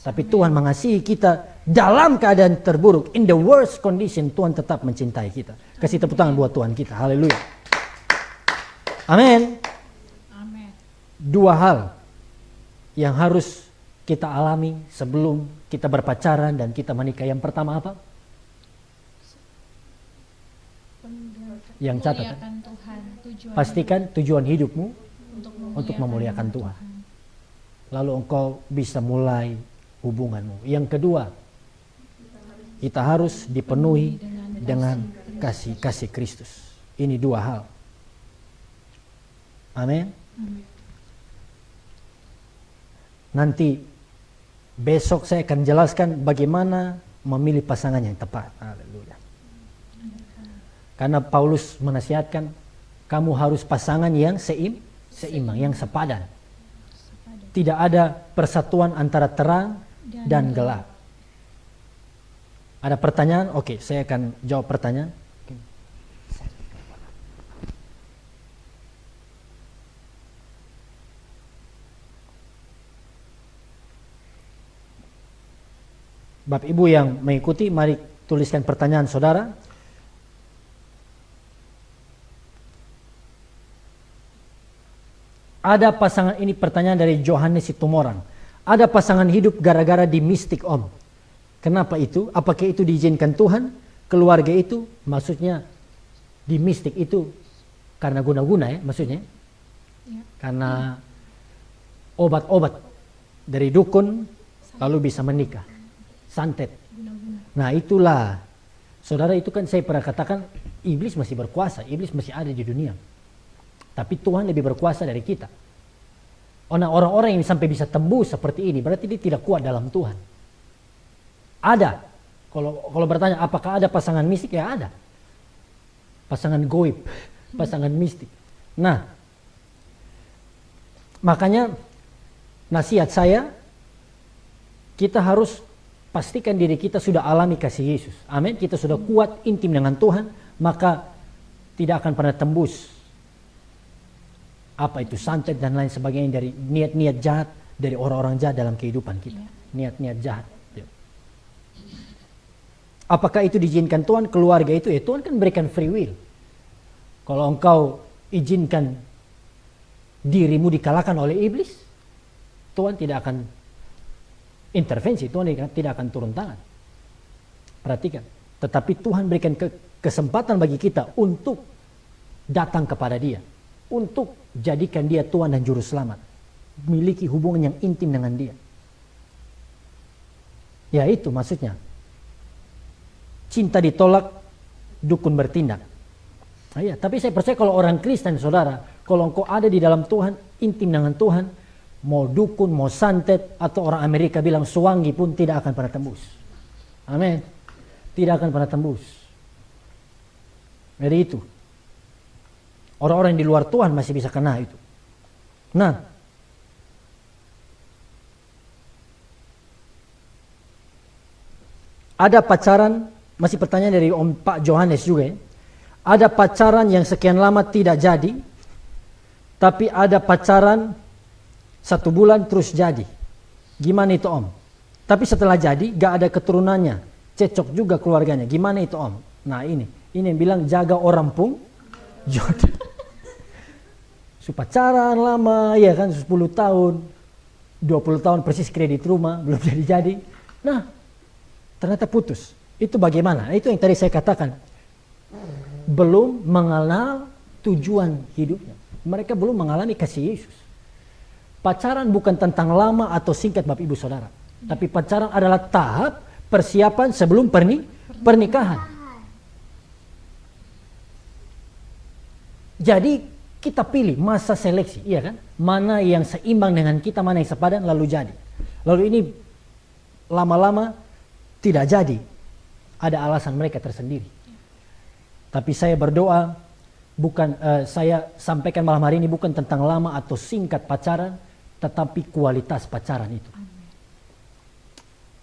Tapi Tuhan mengasihi kita dalam keadaan terburuk. In the worst condition, Tuhan tetap mencintai kita. Kasih tepuk tangan buat Tuhan kita. Haleluya. Amin. Amin. Dua hal yang harus kita alami sebelum kita berpacaran dan kita menikah. Yang pertama apa? Yang catatan. Pastikan tujuan hidupmu untuk memuliakan Tuhan. Lalu engkau bisa mulai hubunganmu. Yang kedua, Kita harus dipenuhi dengan kasih Kristus. Ini dua hal. Amin. Nanti besok saya akan jelaskan bagaimana memilih pasangan yang tepat. Haleluya. Karena Paulus menasihatkan, kamu harus pasangan yang seimbang, yang sepadan. Tidak ada persatuan antara terang dan gelap. Ada pertanyaan? Oke, saya akan jawab pertanyaan. Bapak Ibu yang mengikuti, mari tuliskan pertanyaan saudara. Ada pasangan, ini pertanyaan dari Johannes Situmorang. Ada pasangan hidup gara-gara di mistik om. Kenapa itu? Apakah itu diizinkan Tuhan? Keluarga itu, maksudnya di mistik itu karena guna-guna ya, maksudnya. Ya. Karena obat-obat dari dukun lalu bisa menikah. Santet. Nah itulah, saudara, itu kan saya pernah katakan, iblis masih berkuasa, iblis masih ada di dunia. Tapi Tuhan lebih berkuasa dari kita. Nah, orang-orang yang sampai bisa tembus seperti ini, berarti dia tidak kuat dalam Tuhan. Ada. Kalau bertanya apakah ada pasangan mistik, ya ada. Pasangan goib, pasangan mistik. Nah, makanya nasihat saya, kita harus pastikan diri kita sudah alami kasih Yesus. Amin. Kita sudah kuat, intim dengan Tuhan, maka tidak akan pernah tembus apa itu santet dan lain sebagainya dari niat-niat jahat dari orang-orang jahat dalam kehidupan kita. Niat-niat jahat. Apakah itu diizinkan Tuhan? Keluarga itu, ya Tuhan kan berikan free will. Kalau engkau izinkan dirimu dikalahkan oleh iblis, Tuhan tidak akan intervensi, Tuhan tidak akan turun tangan. Perhatikan. Tetapi Tuhan berikan kesempatan bagi kita untuk datang kepada Dia, untuk jadikan Dia Tuhan dan Juru Selamat, miliki hubungan yang intim dengan Dia. Ya itu maksudnya. Cinta ditolak, dukun bertindak. Nah, ya, tapi saya percaya kalau orang Kristen, saudara, kalau engkau ada di dalam Tuhan, intim dengan Tuhan, mau dukun, mau santet, atau orang Amerika bilang suwangi pun tidak akan pernah tembus. Amin. Tidak akan pernah tembus. Jadi itu. Orang-orang di luar Tuhan masih bisa kena itu. Nah, ada pacaran, masih pertanyaan dari Om Pak Johannes juga ya. Ada pacaran yang sekian lama tidak jadi, tapi ada pacaran 1 bulan terus jadi. Gimana itu Om? Tapi setelah jadi gak ada keturunannya, cecok juga keluarganya. Gimana itu Om? Nah ini yang bilang jaga orang pun jodoh. Pacaran lama ya kan, 10 tahun 20 tahun persis kredit rumah belum jadi. Nah ternyata putus. Itu bagaimana? Itu yang tadi saya katakan, belum mengenal tujuan hidupnya. Mereka belum mengalami kasih Yesus. Pacaran bukan tentang lama atau singkat Bapak Ibu Saudara, tapi pacaran adalah tahap persiapan sebelum pernikahan. Jadi kita pilih masa seleksi, iya kan? Mana yang seimbang dengan kita, mana yang sepadan, lalu jadi. Lalu ini lama-lama tidak jadi. Ada alasan mereka tersendiri. Tapi saya berdoa, saya sampaikan malam hari ini bukan tentang lama atau singkat pacaran, tetapi kualitas pacaran itu.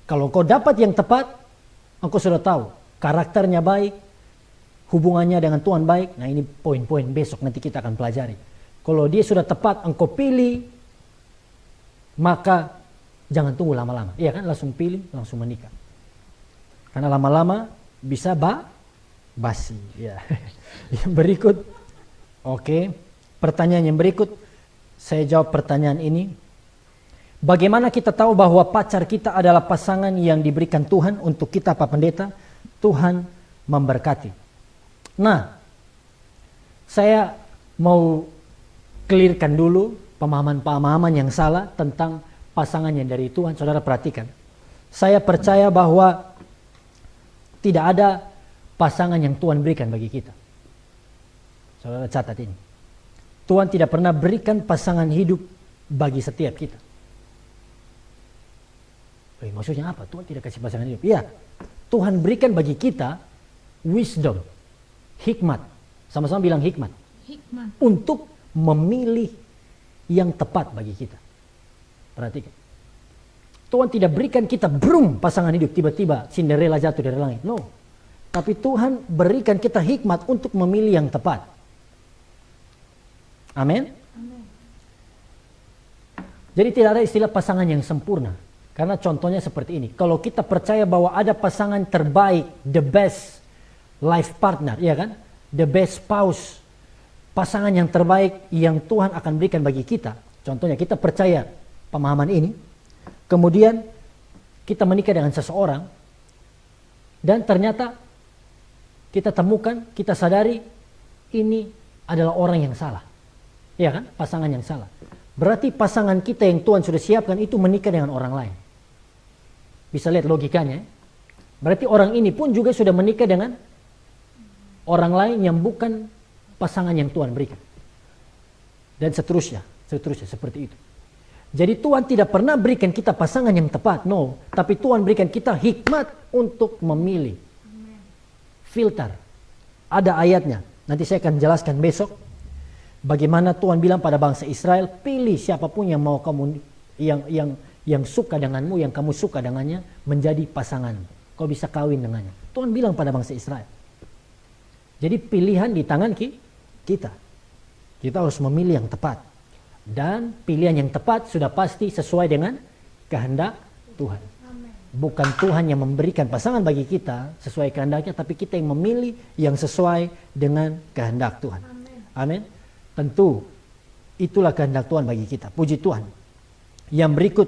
Kalau kau dapat yang tepat, engkau sudah tahu karakternya baik, hubungannya dengan Tuhan baik. Nah ini poin-poin besok nanti kita akan pelajari. Kalau dia sudah tepat, engkau pilih, maka jangan tunggu lama-lama. Iya kan, langsung pilih, langsung menikah. Karena lama-lama bisa basi. Ya. Yang berikut, oke. Pertanyaan yang berikut, saya jawab pertanyaan ini. Bagaimana kita tahu bahwa pacar kita adalah pasangan yang diberikan Tuhan untuk kita Pak Pendeta? Tuhan memberkati. Nah, saya mau clearkan dulu pemahaman-pemahaman yang salah tentang pasangan yang dari Tuhan. Saudara perhatikan. Saya percaya bahwa Tidak ada pasangan yang Tuhan berikan bagi kita. Saudara catat ini. Tuhan tidak pernah berikan pasangan hidup bagi setiap kita. Maksudnya apa? Tuhan tidak kasih pasangan hidup. Iya, Tuhan berikan bagi kita wisdom, hikmat. Sama-sama bilang hikmat. Hikmat. Untuk memilih yang tepat bagi kita. Perhatikan. Tuhan tidak berikan kita pasangan hidup tiba-tiba Cinderella jatuh dari langit. No. Tapi Tuhan berikan kita hikmat untuk memilih yang tepat. Amin. Jadi tidak ada istilah pasangan yang sempurna. Karena contohnya seperti ini. Kalau kita percaya bahwa ada pasangan terbaik, the best life partner, ya kan? The best spouse, pasangan yang terbaik yang Tuhan akan berikan bagi kita. Contohnya kita percaya pemahaman ini. Kemudian kita menikah dengan seseorang. Dan ternyata kita temukan, kita sadari ini adalah orang yang salah. Ya kan? Pasangan yang salah. Berarti pasangan kita yang Tuhan sudah siapkan itu menikah dengan orang lain. Bisa lihat logikanya. Berarti orang ini pun juga sudah menikah dengan orang lain yang bukan pasangan yang Tuhan berikan. Dan seterusnya seperti itu. Jadi Tuhan tidak pernah berikan kita pasangan yang tepat, no. Tapi Tuhan berikan kita hikmat untuk memilih. Filter. Ada ayatnya. Nanti saya akan jelaskan besok. Bagaimana Tuhan bilang pada bangsa Israel, pilih siapapun yang mau kamu yang suka denganmu, yang kamu suka dengannya menjadi pasangan. Kau bisa kawin dengannya. Tuhan bilang pada bangsa Israel. Jadi pilihan di tangan kita. Kita harus memilih yang tepat. Dan pilihan yang tepat sudah pasti sesuai dengan kehendak Tuhan. Bukan Tuhan yang memberikan pasangan bagi kita sesuai kehendaknya, tapi kita yang memilih yang sesuai dengan kehendak Tuhan. Amin. Tentu itulah kehendak Tuhan bagi kita. Puji Tuhan. Yang berikut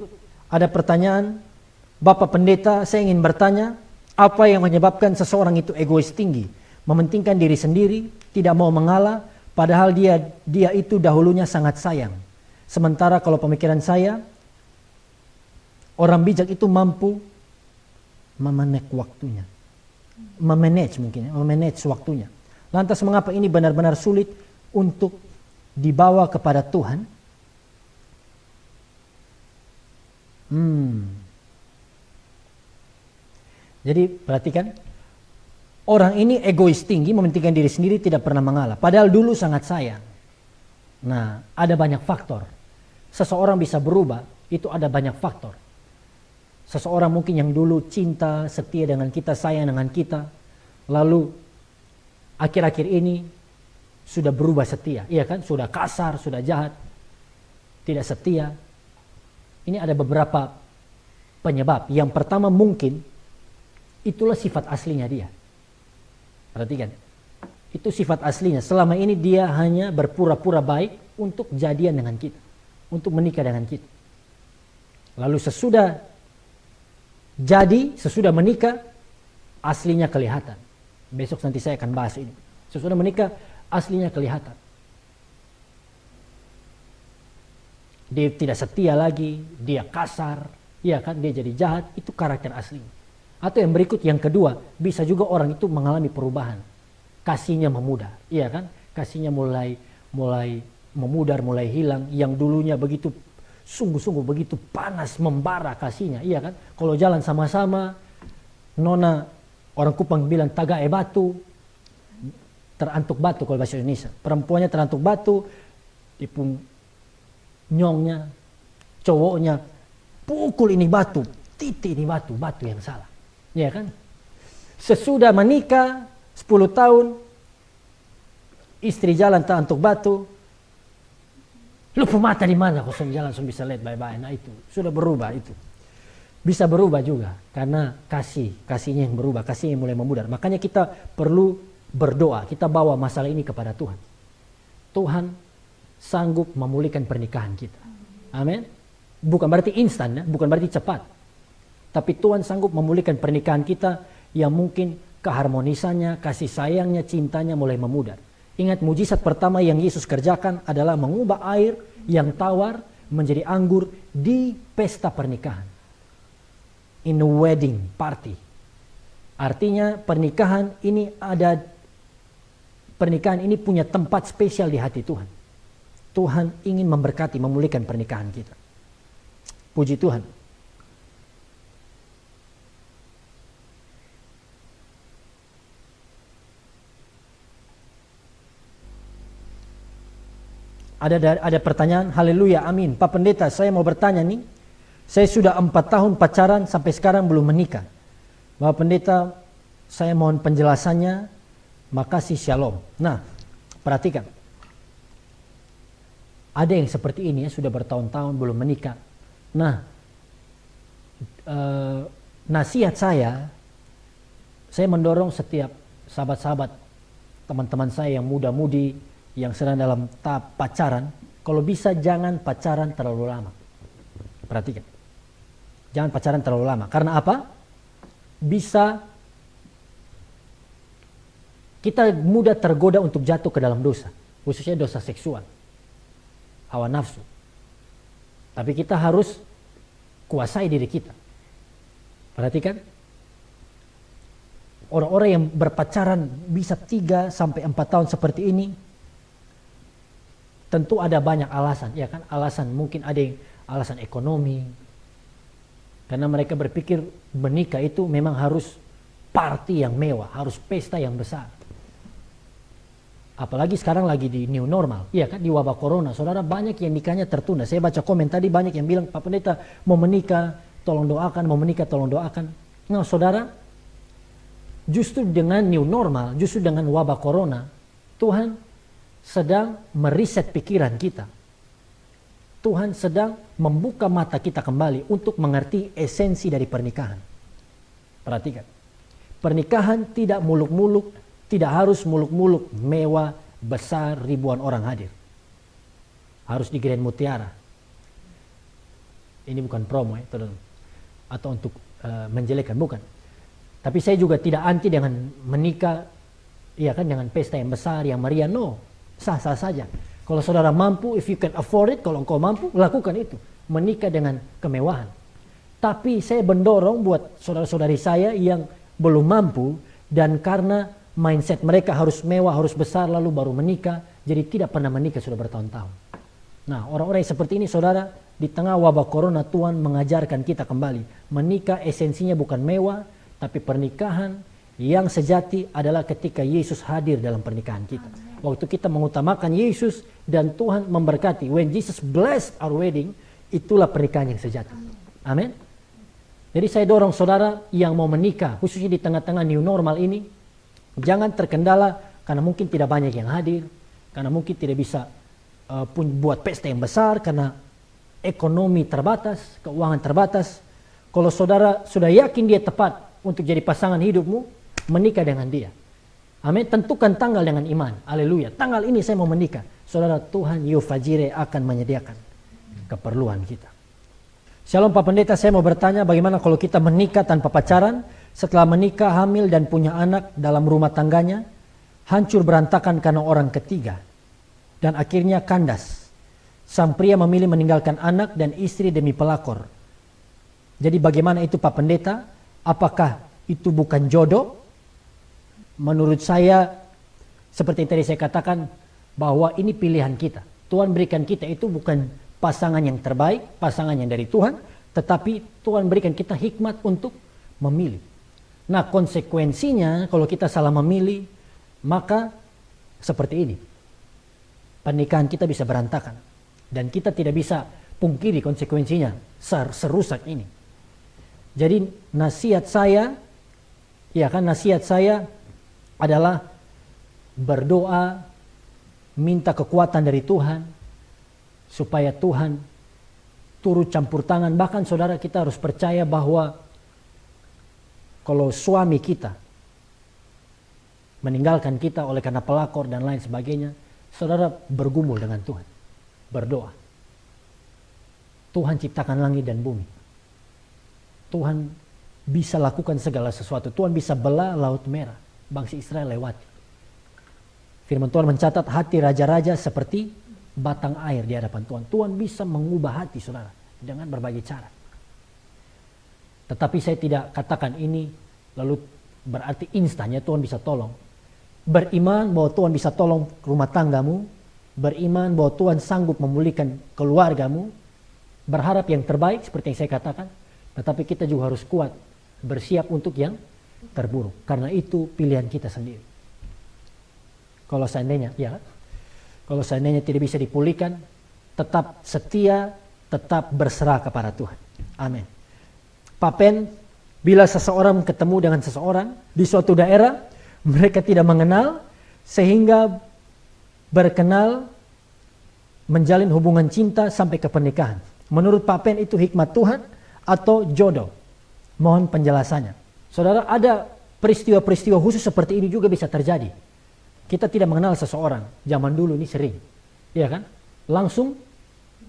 ada pertanyaan, Bapak Pendeta, saya ingin bertanya, apa yang menyebabkan seseorang itu egois tinggi, mementingkan diri sendiri, tidak mau mengalah, padahal dia itu dahulunya sangat sayang. Sementara kalau pemikiran saya, orang bijak itu mampu memanage waktunya. Memanage waktunya. Lantas mengapa ini benar-benar sulit untuk dibawa kepada Tuhan? Jadi perhatikan, orang ini egois tinggi, mementingkan diri sendiri, tidak pernah mengalah. Padahal dulu sangat sayang. Nah, ada banyak faktor. Seseorang bisa berubah, itu ada banyak faktor. Seseorang mungkin yang dulu cinta, setia dengan kita, sayang dengan kita, lalu akhir-akhir ini sudah berubah setia. Iya kan? Sudah kasar, sudah jahat, tidak setia. Ini ada beberapa penyebab. Yang pertama mungkin itulah sifat aslinya dia. Perhatikan. Itu sifat aslinya. Selama ini dia hanya berpura-pura baik untuk jadian dengan kita. Untuk menikah dengan kita. Lalu sesudah menikah, aslinya kelihatan. Besok nanti saya akan bahas ini. Sesudah menikah, aslinya kelihatan. Dia tidak setia lagi, dia kasar, ya kan, dia jadi jahat, itu karakter aslinya. Atau yang berikut, yang kedua, bisa juga orang itu mengalami perubahan. Kasihnya memudar, iya kan? Kasihnya mulai memudar, mulai hilang. Yang dulunya begitu sungguh-sungguh begitu panas membara kasihnya, iya kan? Kalau jalan sama-sama, nona orang Kupang bilang tagae batu, terantuk batu kalau bahasa Indonesia. Perempuannya terantuk batu, tipung nyongnya, cowoknya pukul ini batu, titik ini batu yang salah, ya kan? Sesudah menikah 10 tahun, istri jalan terantuk batu, lupa mata di mana, kosong jalan, langsung bisa lihat bye-bye. Nah itu sudah berubah, itu bisa berubah juga karena kasihnya yang berubah, kasihnya yang mulai memudar. Makanya kita perlu berdoa, kita bawa masalah ini kepada Tuhan. Tuhan sanggup memulihkan pernikahan kita. Amin. Bukan berarti instan, ya? Bukan berarti cepat. Tapi Tuhan sanggup memulihkan pernikahan kita yang mungkin keharmonisannya, kasih sayangnya, cintanya mulai memudar. Ingat, mujizat pertama yang Yesus kerjakan adalah mengubah air yang tawar menjadi anggur di pesta pernikahan. In a wedding party. Artinya pernikahan ini punya tempat spesial di hati Tuhan. Tuhan ingin memberkati, memulihkan pernikahan kita. Puji Tuhan. Ada pertanyaan, haleluya, amin. Pak Pendeta, saya mau bertanya nih. Saya sudah 4 tahun pacaran sampai sekarang belum menikah. Bapak Pendeta, saya mohon penjelasannya. Makasih, shalom. Nah, perhatikan. Ada yang seperti ini ya, sudah bertahun-tahun belum menikah. Nah, nasihat saya mendorong setiap sahabat-sahabat, teman-teman saya yang muda-mudi, yang sedang dalam tahap pacaran, kalau bisa jangan pacaran terlalu lama. Perhatikan. Jangan pacaran terlalu lama. Karena apa? Bisa kita mudah tergoda untuk jatuh ke dalam dosa, khususnya dosa seksual, hawa nafsu. Tapi kita harus kuasai diri kita. Perhatikan, orang-orang yang berpacaran bisa 3 sampai 4 tahun seperti ini, tentu ada banyak alasan, ya kan? Alasan mungkin ada yang alasan ekonomi, karena mereka berpikir menikah itu memang harus party yang mewah, harus pesta yang besar. Apalagi sekarang lagi di new normal, iya kan, di wabah corona, saudara, banyak yang nikahnya tertunda. Saya baca komen tadi banyak yang bilang, Pak Pendeta mau menikah, tolong doakan, mau menikah, tolong doakan. Nah saudara, justru dengan new normal, justru dengan wabah corona, Tuhan sedang meriset pikiran kita. Tuhan sedang membuka mata kita kembali untuk mengerti esensi dari pernikahan. Perhatikan, pernikahan tidak muluk-muluk, tidak harus muluk-muluk, mewah, besar, ribuan orang hadir. Harus di Grand Mutiara. Ini bukan promo ya, atau untuk menjelekkan, bukan. Tapi saya juga tidak anti dengan menikah, ya kan, dengan pesta yang besar, yang meriah. No, sah-sah saja. Kalau saudara mampu, if you can afford it, kalau engkau mampu, lakukan itu. Menikah dengan kemewahan. Tapi saya mendorong buat saudara-saudari saya yang belum mampu, dan karena mindset mereka harus mewah, harus besar, lalu baru menikah, jadi tidak pernah menikah sudah bertahun-tahun. Nah, orang-orang yang seperti ini, saudara, di tengah wabah corona, Tuhan mengajarkan kita kembali. Menikah esensinya bukan mewah, tapi pernikahan yang sejati adalah ketika Yesus hadir dalam pernikahan kita. Waktu kita mengutamakan Yesus dan Tuhan memberkati. When Jesus blessed our wedding, itulah pernikahan yang sejati. Amin. Jadi saya dorong saudara yang mau menikah, khususnya di tengah-tengah new normal ini, jangan terkendala karena mungkin tidak banyak yang hadir, karena mungkin tidak bisa buat pesta yang besar, karena ekonomi terbatas, keuangan terbatas. Kalau saudara sudah yakin dia tepat untuk jadi pasangan hidupmu, menikah dengan dia. Amin. Tentukan tanggal dengan iman. Haleluya. Tanggal ini saya mau menikah. Saudara, Tuhan Yufajire akan menyediakan keperluan kita. Shalom Pak Pendeta, saya mau bertanya bagaimana kalau kita menikah tanpa pacaran, setelah menikah, hamil dan punya anak dalam rumah tangganya, hancur berantakan karena orang ketiga, dan akhirnya kandas. Sang pria memilih meninggalkan anak dan istri demi pelakor. Jadi bagaimana itu Pak Pendeta? Apakah itu bukan jodoh? Menurut saya, seperti yang tadi saya katakan, bahwa ini pilihan kita. Tuhan berikan kita itu bukan pasangan yang terbaik, pasangan yang dari Tuhan, tetapi Tuhan berikan kita hikmat untuk memilih. Nah, konsekuensinya kalau kita salah memilih, maka seperti ini. Pernikahan kita bisa berantakan. Dan kita tidak bisa pungkiri konsekuensinya serusak ini. Jadi nasihat saya, ya kan, nasihat saya adalah berdoa, minta kekuatan dari Tuhan, supaya Tuhan turut campur tangan. Bahkan saudara, kita harus percaya bahwa kalau suami kita meninggalkan kita oleh karena pelakor dan lain sebagainya, saudara bergumul dengan Tuhan, berdoa. Tuhan ciptakan langit dan bumi. Tuhan bisa lakukan segala sesuatu. Tuhan bisa belah Laut Merah, bangsa Israel lewati. Firman Tuhan mencatat hati raja-raja seperti batang air di hadapan Tuhan. Tuhan bisa mengubah hati saudara dengan berbagai cara. Tetapi saya tidak katakan ini lalu berarti instannya Tuhan bisa tolong. Beriman bahwa Tuhan bisa tolong rumah tanggamu, beriman bahwa Tuhan sanggup memulihkan keluargamu, berharap yang terbaik seperti yang saya katakan, tetapi kita juga harus kuat, bersiap untuk yang terburuk, karena itu pilihan kita sendiri. Kalau seandainya tidak bisa dipulihkan, tetap setia, tetap berserah kepada Tuhan. Amin. Papen, bila seseorang ketemu dengan seseorang di suatu daerah, mereka tidak mengenal, sehingga berkenal, menjalin hubungan cinta sampai ke pernikahan. Menurut Papen itu hikmat Tuhan atau jodoh? Mohon penjelasannya. Saudara, ada peristiwa-peristiwa khusus seperti ini juga bisa terjadi. Kita tidak mengenal seseorang, zaman dulu ini sering, ya kan? Langsung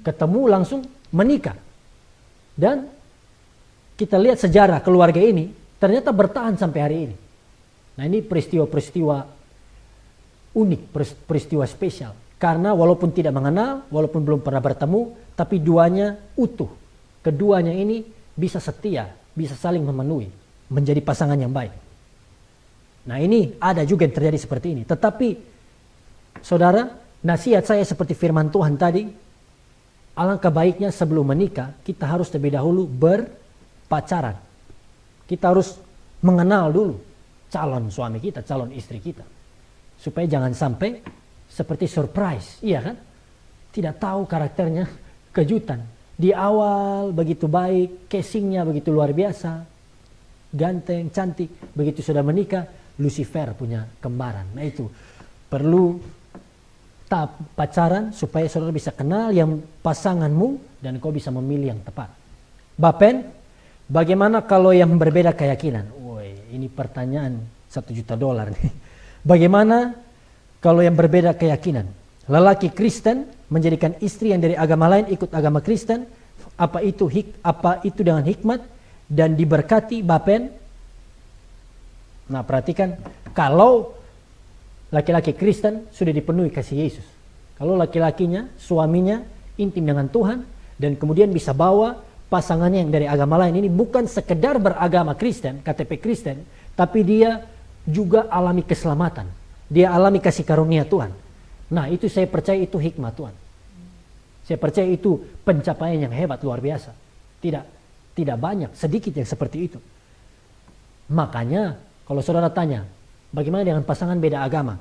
ketemu, langsung menikah. Dan kita lihat sejarah keluarga ini ternyata bertahan sampai hari ini. Nah, ini peristiwa-peristiwa unik, peristiwa spesial. Karena walaupun tidak mengenal, walaupun belum pernah bertemu, tapi duanya utuh. Keduanya ini bisa setia, bisa saling memenuhi, menjadi pasangan yang baik. Nah, ini ada juga yang terjadi seperti ini. Tetapi, saudara, nasihat saya seperti firman Tuhan tadi, alangkah baiknya sebelum menikah, kita harus terlebih dahulu berpacaran. Kita harus mengenal dulu calon suami kita, calon istri kita. Supaya jangan sampai seperti surprise, iya kan? Tidak tahu karakternya, kejutan. Di awal begitu baik, casingnya begitu luar biasa, ganteng, cantik. Begitu sudah menikah, Lucifer punya kembaran. Nah, itu perlu tahap pacaran supaya saudara bisa kenal yang pasanganmu dan kau bisa memilih yang tepat. Bapen, bagaimana kalau yang berbeda keyakinan? Woi, ini pertanyaan $1 juta nih. Bagaimana kalau yang berbeda keyakinan? Lelaki Kristen menjadikan istri yang dari agama lain ikut agama Kristen, apa itu dengan hikmat dan diberkati, Bapen? Nah, perhatikan, kalau laki-laki Kristen sudah dipenuhi kasih Yesus, kalau laki-lakinya, suaminya intim dengan Tuhan, dan kemudian bisa bawa pasangannya yang dari agama lain ini bukan sekedar beragama Kristen, KTP Kristen, tapi dia juga alami keselamatan. Dia alami kasih karunia Tuhan. Nah, itu saya percaya itu hikmat Tuhan. Saya percaya itu pencapaian yang hebat, luar biasa. Tidak banyak, sedikit yang seperti itu. Makanya, kalau saudara tanya, bagaimana dengan pasangan beda agama?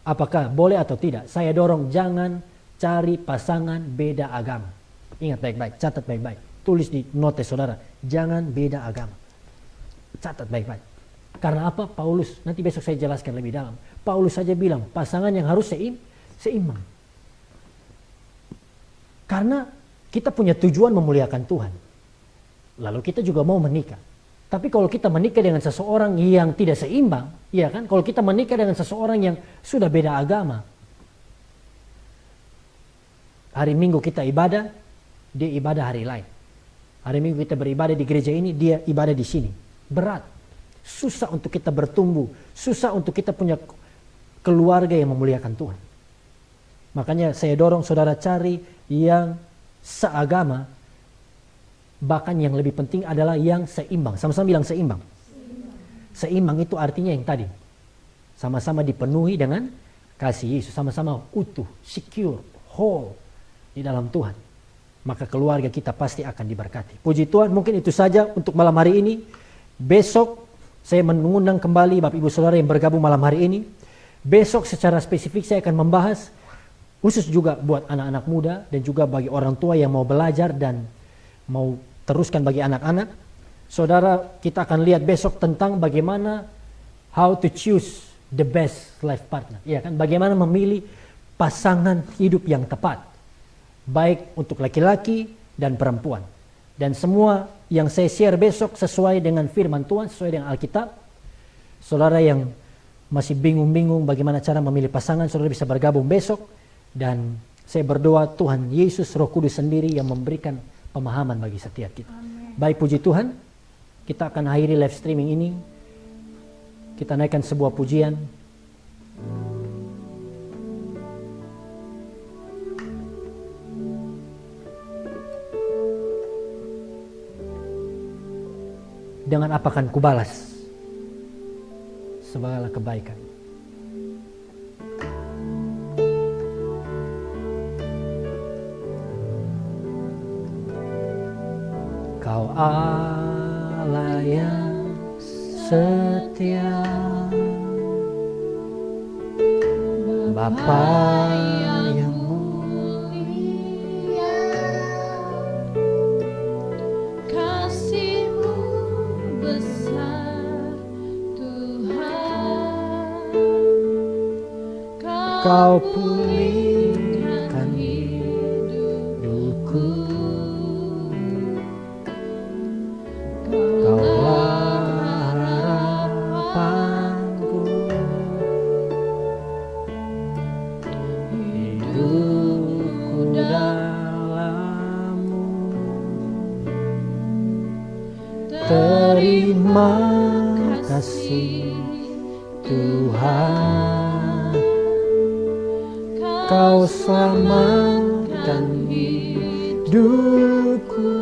Apakah boleh atau tidak? Saya dorong jangan cari pasangan beda agama. Ingat baik-baik, catat baik-baik. Tulis di notes saudara, jangan beda agama. Catat baik-baik. Karena apa? Paulus, nanti besok saya jelaskan lebih dalam. Paulus saja bilang, pasangan yang harus seimbang. Karena kita punya tujuan memuliakan Tuhan. Lalu kita juga mau menikah. Tapi kalau kita menikah dengan seseorang yang tidak seimbang, ya kan? Kalau kita menikah dengan seseorang yang sudah beda agama, hari Minggu kita ibadah, dia ibadah hari lain. Hari Minggu kita beribadah di gereja ini, dia ibadah di sini. Berat. Susah untuk kita bertumbuh, susah untuk kita punya keluarga yang memuliakan Tuhan. Makanya saya dorong saudara cari yang seagama, bahkan yang lebih penting adalah yang seimbang. Sama-sama bilang seimbang. Seimbang itu artinya yang tadi, sama-sama dipenuhi dengan kasih Yesus, sama-sama utuh, secure, whole di dalam Tuhan. Maka keluarga kita pasti akan diberkati. Puji Tuhan, mungkin itu saja untuk malam hari ini. Besok saya mengundang kembali Bapak Ibu Saudara yang bergabung malam hari ini. Besok secara spesifik saya akan membahas, khusus juga buat anak-anak muda dan juga bagi orang tua yang mau belajar dan mau teruskan bagi anak-anak. Saudara, kita akan lihat besok tentang bagaimana how to choose the best life partner. Ya kan, bagaimana memilih pasangan hidup yang tepat. Baik untuk laki-laki dan perempuan. Dan semua yang saya share besok sesuai dengan firman Tuhan, sesuai dengan Alkitab. Saudara yang masih bingung-bingung bagaimana cara memilih pasangan, saudara bisa bergabung besok. Dan saya berdoa Tuhan Yesus Roh Kudus sendiri yang memberikan pemahaman bagi setiap kita. Amen. Baik, puji Tuhan, kita akan akhiri live streaming ini. Kita naikkan sebuah pujian. Dengan apa akan kubalas segala kebaikan. Kau Allah yang setia, Bapa yang mulia, kasih-Mu besar Tuhan. Kau pulihkan hidupku, Kaulah harapanku, hidupku dalam-Mu. Terima kasih Tuhan, Kau selamatkan hidupku.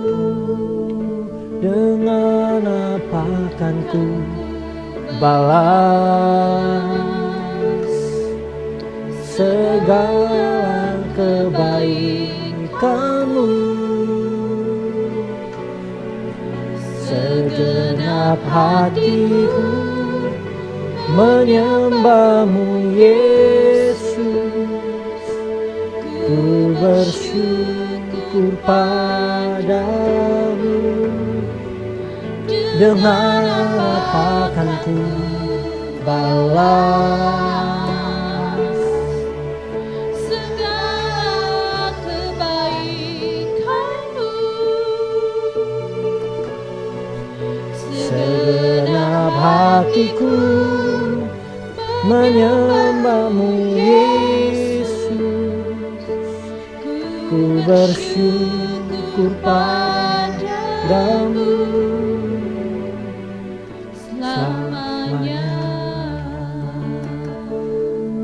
Dengan apa akan ku balas segala kebaikan-Mu? Segenap hatiku menyembah-Mu, Yesus. Ku bersyukur padamu. Dengan apa akan ku balas segala kebaikan-Mu? Segenap hatiku menyembah-Mu, Yesus. Ku bersyukur padamu selamanya.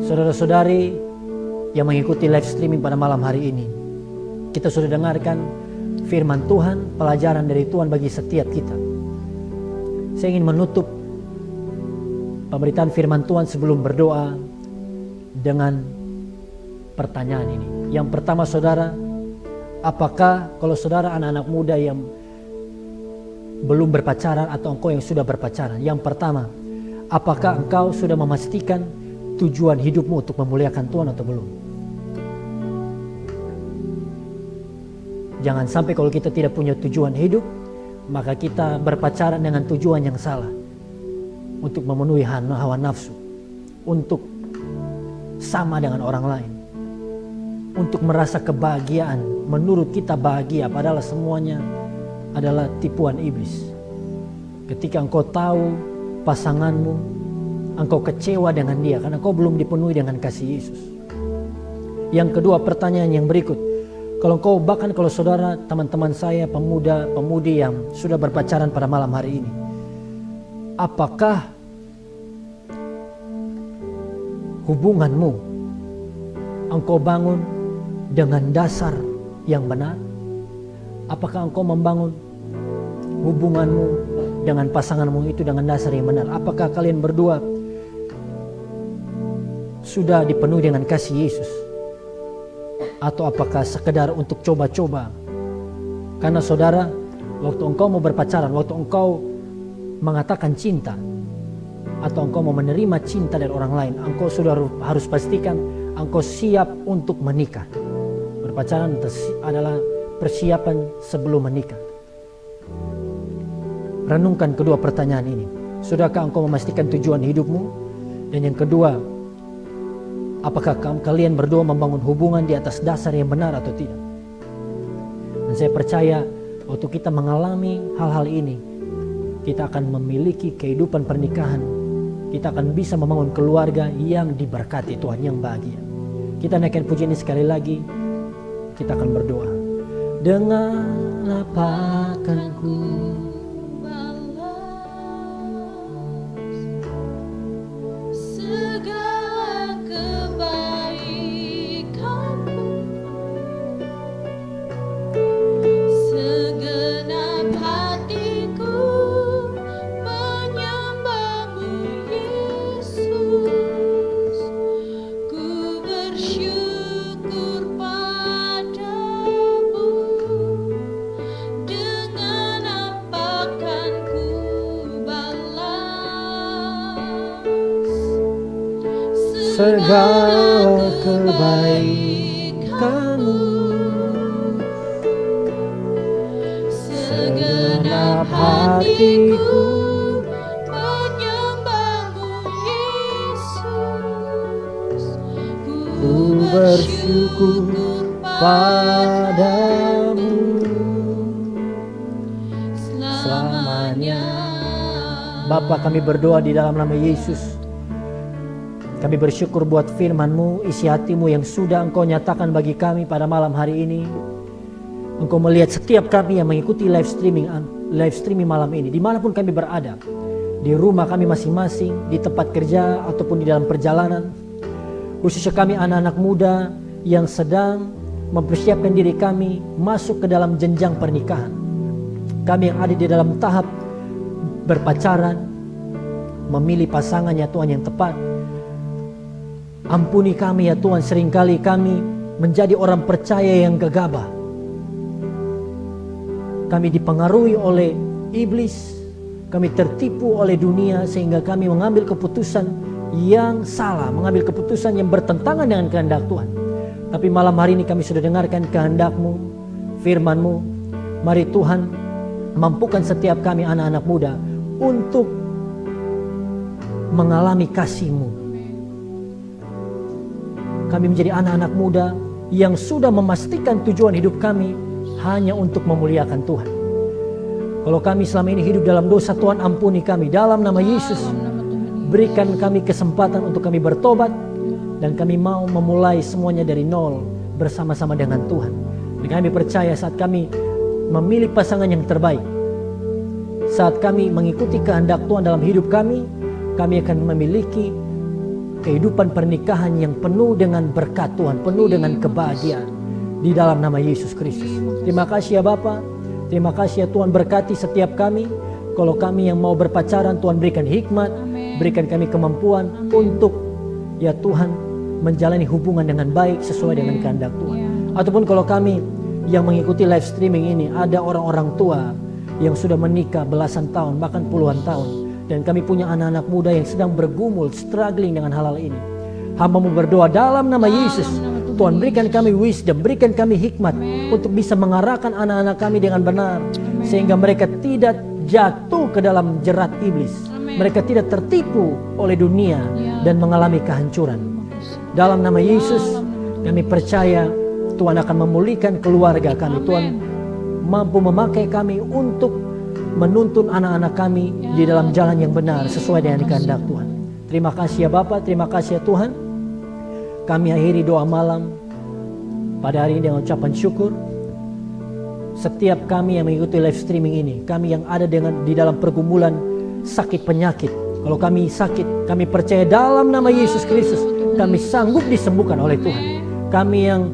Saudara-saudari yang mengikuti live streaming pada malam hari ini, kita sudah dengarkan firman Tuhan, pelajaran dari Tuhan bagi setiap kita. Saya ingin menutup pemberitaan firman Tuhan sebelum berdoa dengan pertanyaan ini. Yang pertama, saudara, apakah kalau saudara anak-anak muda yang belum berpacaran atau engkau yang sudah berpacaran, yang pertama, apakah engkau sudah memastikan tujuan hidupmu untuk memuliakan Tuhan atau belum? Jangan sampai kalau kita tidak punya tujuan hidup, maka kita berpacaran dengan tujuan yang salah, untuk memenuhi hawa nafsu, untuk sama dengan orang lain, untuk merasa kebahagiaan menurut kita bahagia, padahal semuanya adalah tipuan iblis. Ketika engkau tahu pasanganmu, engkau kecewa dengan dia karena engkau belum dipenuhi dengan kasih Yesus. Yang kedua, pertanyaan yang berikut, kalau engkau, bahkan kalau saudara, teman-teman saya, pemuda-pemudi yang sudah berpacaran pada malam hari ini, apakah hubunganmu engkau bangun dengan dasar yang benar? Apakah engkau membangun hubunganmu dengan pasanganmu itu dengan dasar yang benar? Apakah kalian berdua sudah dipenuhi dengan kasih Yesus? Atau apakah sekedar untuk coba-coba? Karena saudara, waktu engkau mau berpacaran, waktu engkau mengatakan cinta, atau engkau mau menerima cinta dari orang lain, engkau sudah harus pastikan engkau siap untuk menikah. Berpacaran adalah persiapan sebelum menikah. Renungkan kedua pertanyaan ini. Sudahkah engkau memastikan tujuan hidupmu? Dan yang kedua, apakah kalian berdua membangun hubungan di atas dasar yang benar atau tidak? Dan saya percaya waktu kita mengalami hal-hal ini, kita akan memiliki kehidupan pernikahan. Kita akan bisa membangun keluarga yang diberkati Tuhan, yang bahagia. Kita naikkan pujian ini sekali lagi. Kita akan berdoa. Dengan apa akan ku segala kebaikan-Mu? Segenap hatiku menyembah-Mu, Yesus. segala kebaikan-Mu. Segenap hatiku menyembah-Mu Yesus. ku bersyukur padamu selamanya. Bapa, kami berdoa di dalam nama Yesus. Kami bersyukur buat firman-Mu, isi hati-Mu yang sudah Engkau nyatakan bagi kami pada malam hari ini. Engkau melihat setiap kami yang mengikuti live streaming malam ini, dimanapun kami berada, di rumah kami masing-masing, di tempat kerja ataupun di dalam perjalanan. Khususnya kami anak-anak muda yang sedang mempersiapkan diri kami masuk ke dalam jenjang pernikahan. Kami yang ada di dalam tahap berpacaran, memilih pasangan ya Tuhan yang tepat. Ampuni kami ya Tuhan, seringkali kami menjadi orang percaya yang gegabah. Kami dipengaruhi oleh iblis, kami tertipu oleh dunia sehingga kami mengambil keputusan yang salah, mengambil keputusan yang bertentangan dengan kehendak Tuhan. Tapi malam hari ini kami sudah dengarkan kehendak-Mu, firman-Mu. Mari Tuhan mampukan setiap kami anak-anak muda untuk mengalami kasih-Mu. Kami menjadi anak-anak muda yang sudah memastikan tujuan hidup kami hanya untuk memuliakan Tuhan. Kalau kami selama ini hidup dalam dosa, Tuhan ampuni kami dalam nama Yesus. Berikan kami kesempatan untuk kami bertobat, dan kami mau memulai semuanya dari nol bersama-sama dengan Tuhan. Dan kami percaya saat kami memilih pasangan yang terbaik, saat kami mengikuti kehendak Tuhan dalam hidup kami akan memiliki kehidupan pernikahan yang penuh dengan berkat Tuhan, penuh dengan kebahagiaan di dalam nama Yesus Kristus. Terima kasih ya Bapa, terima kasih ya Tuhan, berkati setiap kami. Kalau kami yang mau berpacaran, Tuhan berikan hikmat, berikan kami kemampuan untuk ya Tuhan menjalani hubungan dengan baik sesuai dengan kehendak Tuhan. Ataupun kalau kami yang mengikuti live streaming ini ada orang-orang tua yang sudah menikah belasan tahun bahkan puluhan tahun, dan kami punya anak-anak muda yang sedang bergumul, struggling dengan hal-hal ini. Hamba-Mu berdoa dalam nama Yesus, Tuhan berikan kami wisdom, berikan kami hikmat untuk bisa mengarahkan anak-anak kami dengan benar, sehingga mereka tidak jatuh ke dalam jerat iblis. Mereka tidak tertipu oleh dunia dan mengalami kehancuran. Dalam nama Yesus kami percaya Tuhan akan memulihkan keluarga kami. Tuhan mampu memakai kami untuk menuntun anak-anak kami di dalam jalan yang benar sesuai dengan kehendak Tuhan. Terima kasih ya Bapa, terima kasih ya Tuhan. Kami akhiri doa malam pada hari ini dengan ucapan syukur. Setiap kami yang mengikuti live streaming ini, kami yang ada di dalam pergumulan sakit penyakit, kalau kami sakit, kami percaya dalam nama Yesus Kristus kami sanggup disembuhkan oleh Tuhan. Kami yang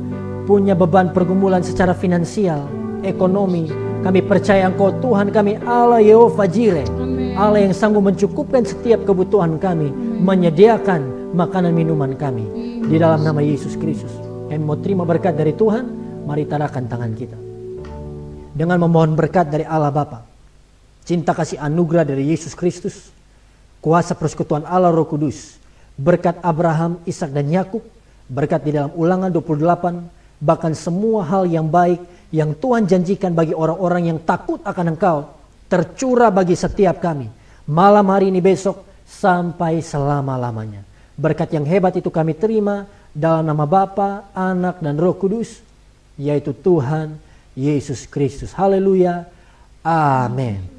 punya beban pergumulan secara finansial, ekonomi, kami percaya Engkau Tuhan kami Allah Yehova Jireh, Allah yang sanggup mencukupkan setiap kebutuhan kami, menyediakan makanan minuman kami. Di dalam nama Yesus Kristus kami mau terima berkat dari Tuhan. Mari tadahkan tangan kita dengan memohon berkat dari Allah Bapa, cinta kasih anugerah dari Yesus Kristus, kuasa persekutuan Allah Roh Kudus, berkat Abraham, Ishak dan Yakub, berkat di dalam Ulangan 28, bahkan semua hal yang baik yang Tuhan janjikan bagi orang-orang yang takut akan Engkau tercurah bagi setiap kami malam hari ini, besok, sampai selama-lamanya. Berkat yang hebat itu kami terima dalam nama Bapa, Anak dan Roh Kudus, yaitu Tuhan Yesus Kristus. Haleluya. Amin.